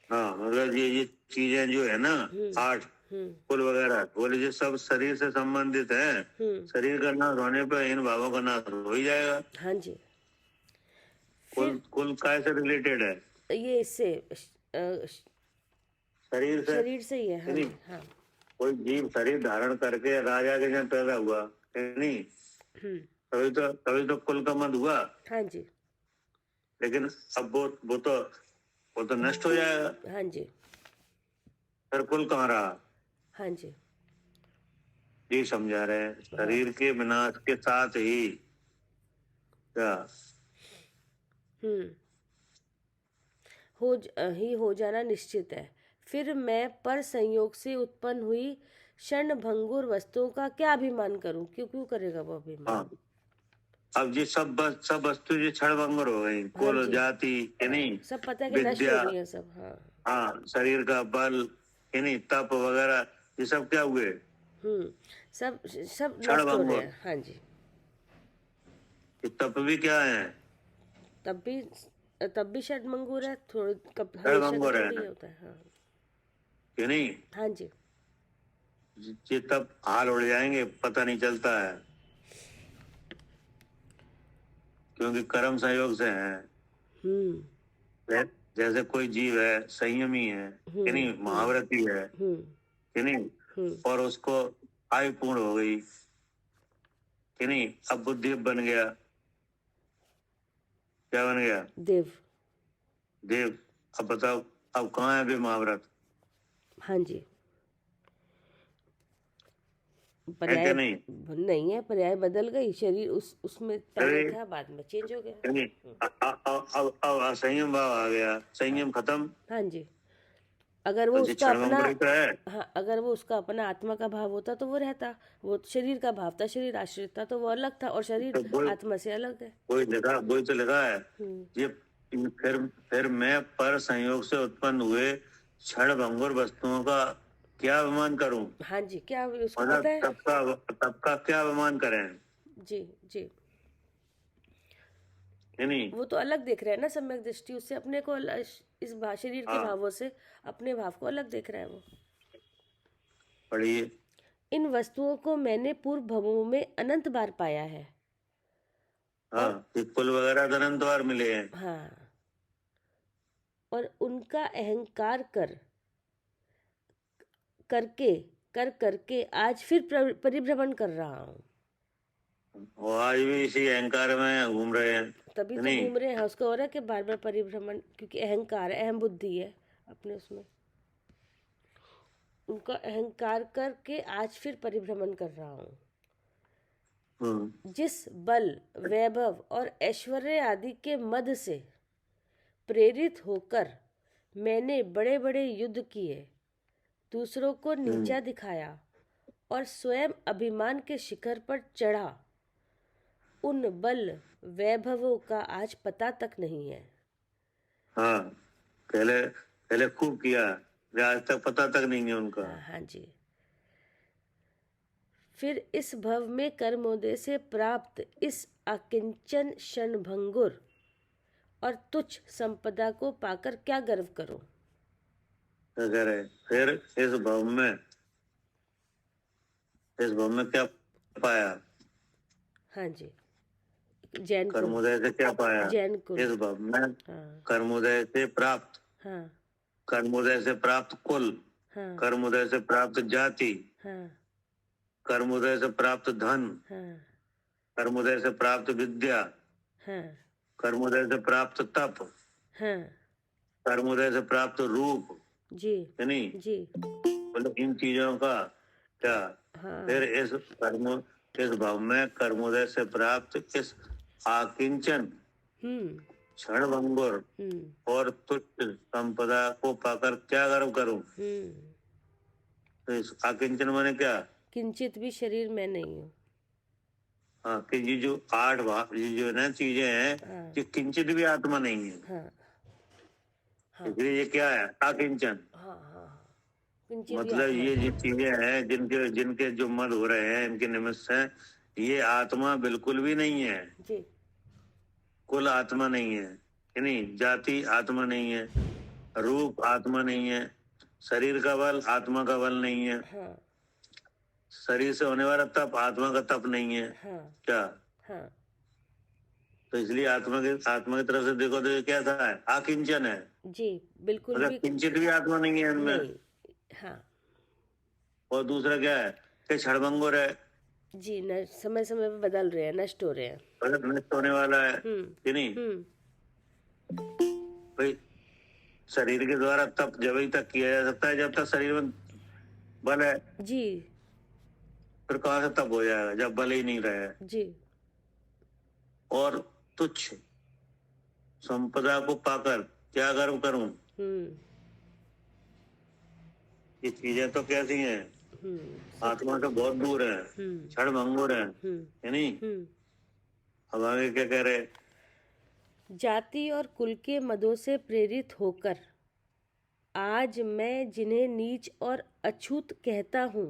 हाँ, मतलब ये चीजें जो है ना 8 कुल वगैरह बोले, जो सब शरीर से संबंधित है। शरीर का नाश होने पर इन भावों का नाश हो ही जाएगा। हाँ जी। कुल काय से रिलेटेड है? ये इससे शरीर से ही है। हाँ जी, हाँ। कोई जीव शरीर धारण करके राजा के जन पैदा हुआ, नहीं? तभी तो कुल का मद हुआ। हाँ जी। लेकिन अब वो तो नष्ट हो जाएगा। हाँ जी। फिर कुल कहाँ रहा? हाँ जी, ये समझा रहे हैं, शरीर के विनाश के साथ ही क्या हो जाना निश्चित है। फिर मैं पर संयोग से उत्पन्न हुई क्षण भंगुर वस्तुओं का क्या अभिमान करूं? क्यों करेगा वो अभिमान? हाँ, अब ये सब वस्तु जो क्षण भंगुर हो गई, कुल, जाति, कि नहीं? सब पता है कि नष्ट हो रही है सब। हाँ, शरीर का बल, कि नहीं, तप वगैरह, ये सब क्या हुए? सब नष्ट हो रहे हैं। हाँ जी। तप भी क्या है? तब भी षडभंगुर है, थोड़ी षडभंगुर है, होता है। हाँ, कि नहीं? हाँ जी। ये तब हाल उड़ जाएंगे, पता नहीं चलता है, क्योंकि कर्म संयोग से है। जैसे कोई जीव है, संयमी है, कि नहीं, महाव्रती है, कि नहीं, और उसको आयु पूर्ण हो गई, कि नहीं, अब बुद्धि बन गया, क्या बन गया? देव। अब बताओ, अब कहाँ है अभी महाव्रत? हाँ जी। पर्याय नहीं है, पर्याय बदल गई। शरीर उसमें पहले था, बाद में चेंज हो गया। अब असंयम भाव आ गया, संयम खत्म। हाँ जी। अगर वो उसका अपना आत्मा का भाव होता तो वो रहता, वो शरीर का भाव था, शरीर आश्रित था, तो वो अलग था, और शरीर आत्मा से अलग है। वही तो लिखा है, ये फिर मैं पर संयोग से उत्पन्न हुए क्षण भंगुर वस्तुओं का क्या अभिमान करूं? हाँ जी, क्या उसको पता है? तब का क्या अभिमान करें? जी। नहीं, वो तो अलग देख रहे हैं ना सम्यक दृष्टि, उससे अपने को इस शरीर के भावों से अपने भाव को अलग देख रहा है वो। पढ़िए। इन वस्तुओं को मैंने पूर्व भवों में अनंत बार पाया है। हाँ, कुल वगैरह अनंत बार मिले हैं। हाँ, और उनका अहंकार करके आज फिर परिभ्रमण कर रहा हूँ। वो आज भी इसी अहंकार में घूम रहे हैं, तभी तो घूम रहे हैं। उसका हो रहा है कि बार बार परिभ्रमण, क्योंकि अहंकार है, अहम बुद्धि है अपने उसमें। उनका अहंकार करके आज फिर परिभ्रमण कर रहा हूँ। जिस बल, वैभव और ऐश्वर्य आदि के मद से प्रेरित होकर मैंने बड़े बड़े युद्ध किए, दूसरों को नीचा दिखाया और स्वयं अभिमान के शिखर पर चढ़ा। उन बल वैभवों का आज पता तक नहीं है। हाँ, पहले पहले खूब किया, आज तक पता तक नहीं है उनका। हाँ जी। फिर इस भव में कर्मोदय से प्राप्त इस अकिंचन क्षणभंगुर और तुच्छ संपदा को पाकर क्या गर्व करूं। क्या कह रहे? फिर इस भव में क्या पाया? हाँ जी, जैन कुल। कर्मोदय से क्या पाया? जैन कुल। इस भव में हाँ कर्मोदय से प्राप्त, हाँ कर्मोदय से प्राप्त कुल, हाँ कर्मोदय से प्राप्त जाति, हाँ कर्मोदय से प्राप्त धन, हाँ कर्मोदय से प्राप्त विद्या, हाँ कर्मोदय से प्राप्त तप, हाँ कर्मोदय से प्राप्त रूप, जी है नहीं? जी मतलब इन चीजों का क्या? हाँ फिर इस भाव में कर्मोदय से प्राप्त इस आकिंचन क्षणभंगुर और तुच्छ संपदा को पाकर क्या गर्व करूं। तो इस आकिंचन माने क्या? किंचित भी शरीर में नहीं हूँ। हाँ, कि ये जो 8 भाव, ये जो ना चीजें हैं, ये किंचित भी आत्मा नहीं है। हाँ इसलिए ये क्या है? आकिंचन। मतलब ये जो चीजें हैं जिनके जो मद हो रहे हैं, इनके निमित्त से, ये आत्मा बिल्कुल भी नहीं है जी। कुल आत्मा नहीं है, नहीं? जाति आत्मा नहीं है, रूप आत्मा नहीं है, शरीर का बल आत्मा का बल नहीं है, शरीर से होने वाला तप आत्मा का तप नहीं है। क्या? तो इसलिए आत्मा की तरफ से देखो तो ये क्या था? आकिंचन है जी, बिल्कुल मतलब भी किंचित भी आत्मा नहीं है इनमें। हाँ। और दूसरा क्या है कि क्षणभंगुर है जी, समय समय पे बदल रहे हैं, नष्ट हो रहे हैं, मतलब नष्ट होने वाला है कि नहीं? भाई शरीर के द्वारा तप जब ही तक किया जा सकता है जब तक शरीर में बल है जी। फिर कहाँ से तप हो जाएगा जब बल ही नहीं रहे जी। और तुच्छ संपदा को पाकर क्या गर्व करूं। ये चीजें तो कैसी हैं? आत्मा तो बहुत दूर है, क्षणभंगुर है नहीं? अब आगे क्या कह रहे? जाति और कुल के मदों से प्रेरित होकर आज मैं जिन्हें नीच और अछूत कहता हूँ,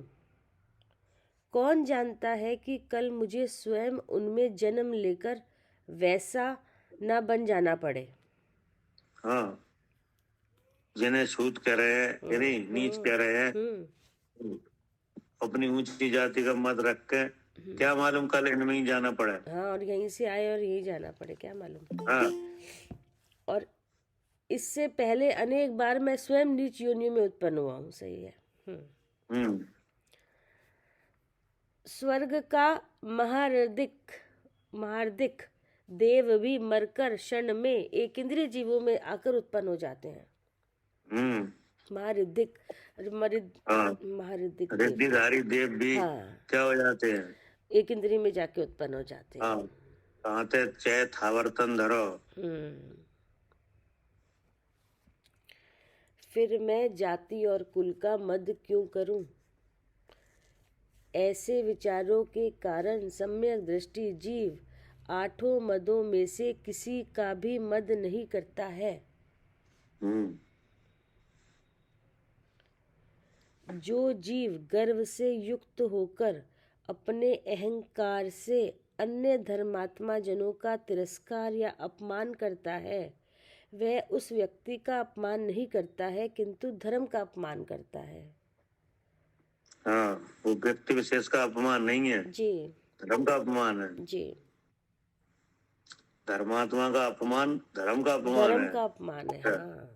कौन जानता है कि कल मुझे स्वयं उनमें जन्म लेकर वैसा न बन जाना पड़े। हाँ, जिन्हें छूत कह रहे हैं यानी नीच कह रहे हैं, अपनी ऊंची जाति का मत रख के क्या मालूम कल इनमें ही जाना पड़े। हाँ, और यहीं से आए और यहीं जाना पड़े, क्या मालूम। हाँ, और इससे पहले अनेक बार मैं स्वयं नीच योनियों में उत्पन्न हुआ हूँ। सही है। स्वर्ग का महारदिक देव भी मरकर क्षण में एक इंद्रिय जीवों में आकर उत्पन्न हो जाते हैं। महारदिक रिद्धिधारी देव भी क्या हो जाते हैं? एक इंद्रिय में जाके उत्पन्न हो जाते हैं। कहाँ थे? चैत आवर्तन धरो। फिर मैं जाति और कुल का मद क्यों करूं? ऐसे विचारों के कारण सम्यक दृष्टि जीव 8 मदों में से किसी का भी मद नहीं करता है। जो जीव गर्व से युक्त होकर अपने अहंकार से अन्य धर्मात्मा जनों का तिरस्कार या अपमान करता है, वह उस व्यक्ति का अपमान नहीं करता है किंतु धर्म का अपमान करता है। हाँ, वो व्यक्ति विशेष का अपमान नहीं है जी, धर्म का अपमान है। जी, धर्मात्मा का अपमान धर्म का अपमान है। हाँ।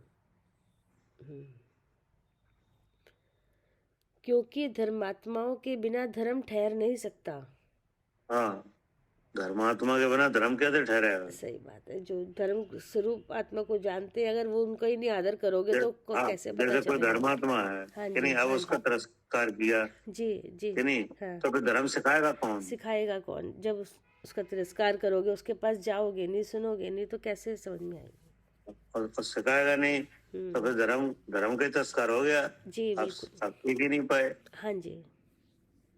क्योंकि धर्मात्माओं के बिना धर्म ठहर नहीं सकता। हाँ, धर्मात्मा के बिना धर्म कैसे ठहरेगा? सही बात है। जो धर्म स्वरूप आत्मा को जानते हैं, अगर वो उनका ही नहीं आदर करोगे तो कैसे पता चलेगा? कोई धर्मात्मा है कि नहीं, अब उसका तिरस्कार किया जी जी कि नहीं, तो फिर धर्म सिखाएगा कौन? जब उसका तिरस्कार करोगे, उसके पास जाओगे नहीं, सुनोगे नहीं, तो कैसे समझ में आएगी? और सिखाएगा नहीं तो फिर धर्म धर्म के तिरस्कार हो गया। जी आप बिल्कुल। सीख ही नहीं पाए। हाँ जी।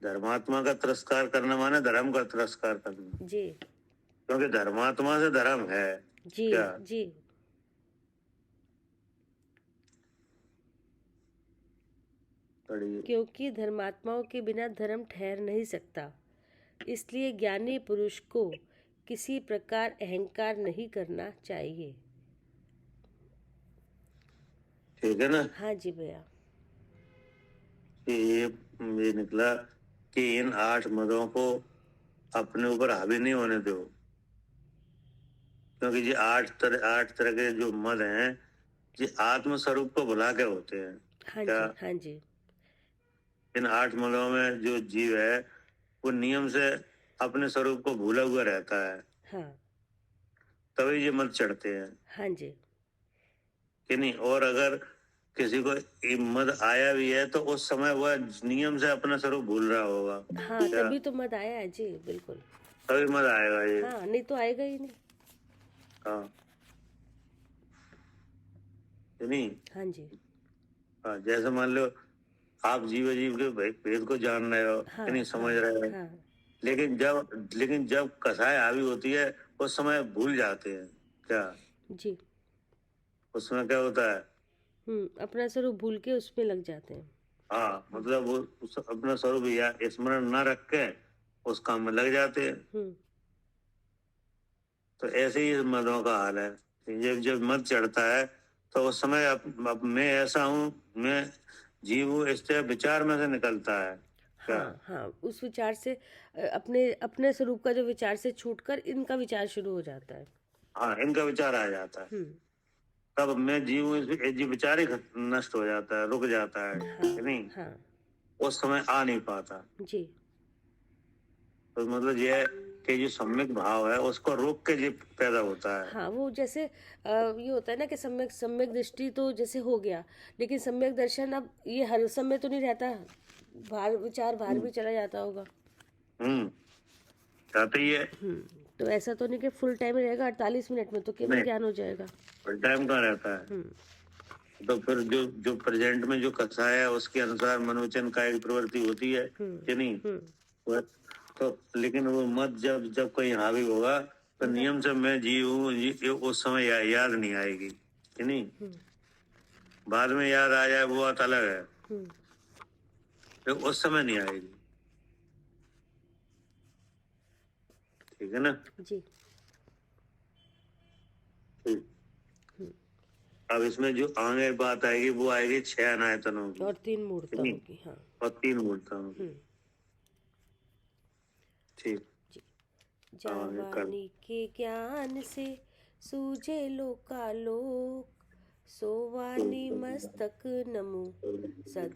धर्मात्मा का तिरस्कार करना माने धर्म का तिरस्कार करना, जी क्योंकि धर्मात्मा से धर्म है जी क्या? जी। पढ़िए। क्योंकि धर्मात्माओं के बिना धर्म ठहर नहीं सकता, इसलिए ज्ञानी पुरुष को किसी प्रकार अहंकार नहीं करना चाहिए। ठीक है ना? हाँ जी भैया। कि ये निकला कि इन 8 मदों को अपने ऊपर हावी नहीं होने दो, क्योंकि ये 8 तरह के जो मद हैं ये आत्म स्वरूप को भुला के होते हैं। हाँ क्या? जी। हाँ जी। इन 8 मदों में जो जीव है वो नियम से अपने स्वरूप को भूला हुआ रहता है, हाँ। तभी ये मद चढ़ते हैं हाँ जी। कि नहीं। और अगर किसी को ये मद आया भी है तो उस समय वह नियम से अपना स्वरूप भूल रहा होगा। हाँ क्या? तभी तो मद आया है जी बिल्कुल। तभी मद आएगा ये। हाँ नहीं तो आएगा ही नहीं। हाँ कि नहीं। हाँ जी। हाँ, जैसे मान लो आप जीव जीव के भेद को जान रहे हो हाँ कि नहीं, समझ हाँ रहे हो, हाँ लेकिन जब कसाय हावी होती है उस समय भूल जाते हैं। क्या? जी। उसमें क्या होता है? अपना स्वरूप भूल के उसमें लग जाते हैं। हाँ, मतलब वो अपना स्वरूप या स्मरण न रख के उस काम में लग जाते हैं। तो ऐसे ही मदों का हाल है। जब जब मद चढ़ता है तो उस समय अब मैं ऐसा हूँ, मैं जीव हूँ, इस तरह विचार में से निकलता है। क्या? हाँ हाँ उस विचार से अपने अपने स्वरूप का जो विचार से छूटकर इनका विचार शुरू हो जाता है। हाँ, इनका विचार आ जाता है। तब मैं जीव हूँ, ये विचार ही नष्ट हो जाता है, रुक जाता है कि नहीं। हाँ उस समय आ नहीं पाता। जी। तो मतलब ये है कि जो सम्यक भाव है उसको रोक के ये पैदा होता है। हाँ वो जैसे ये होता है ना कि सम्यक सम्यक दृष्टि तो जैसे हो गया, लेकिन सम्यक दर्शन अब ये हर समय तो नहीं रहता, बाहर विचार बाहर भी चला जाता होगा। जाते ही है। तो ऐसा तो नहीं कि फुल टाइम रहेगा 48 मिनट में तो केवल नहीं। ज्ञान हो जाएगा। फुल टाइम कहाँ रहता है। तो फिर जो जो प्रेजेंट में जो कसाय है उसके अनुसार मनोवचन कायिक प्रवृत्ति होती है कि नहीं। तो लेकिन वो मत जब जब कहीं हावी होगा तो नियम से मैं जीव हूँ, ये उस समय याद नहीं आएगी कि नहीं। बाद में याद आ जाए वो बात अलग है, तो उस समय नहीं आएगी। ठीक है ना जी। ठीक। अब इसमें जो आगे बात आएगी वो आएगी 6 अनायतनों की और 3 मूर्तों की। हाँ और 3 मूर्तों की। ठीक। जी। जावानी के ज्ञान से सूझे लोकालोक, सोवानी मस्तक नमो सदा।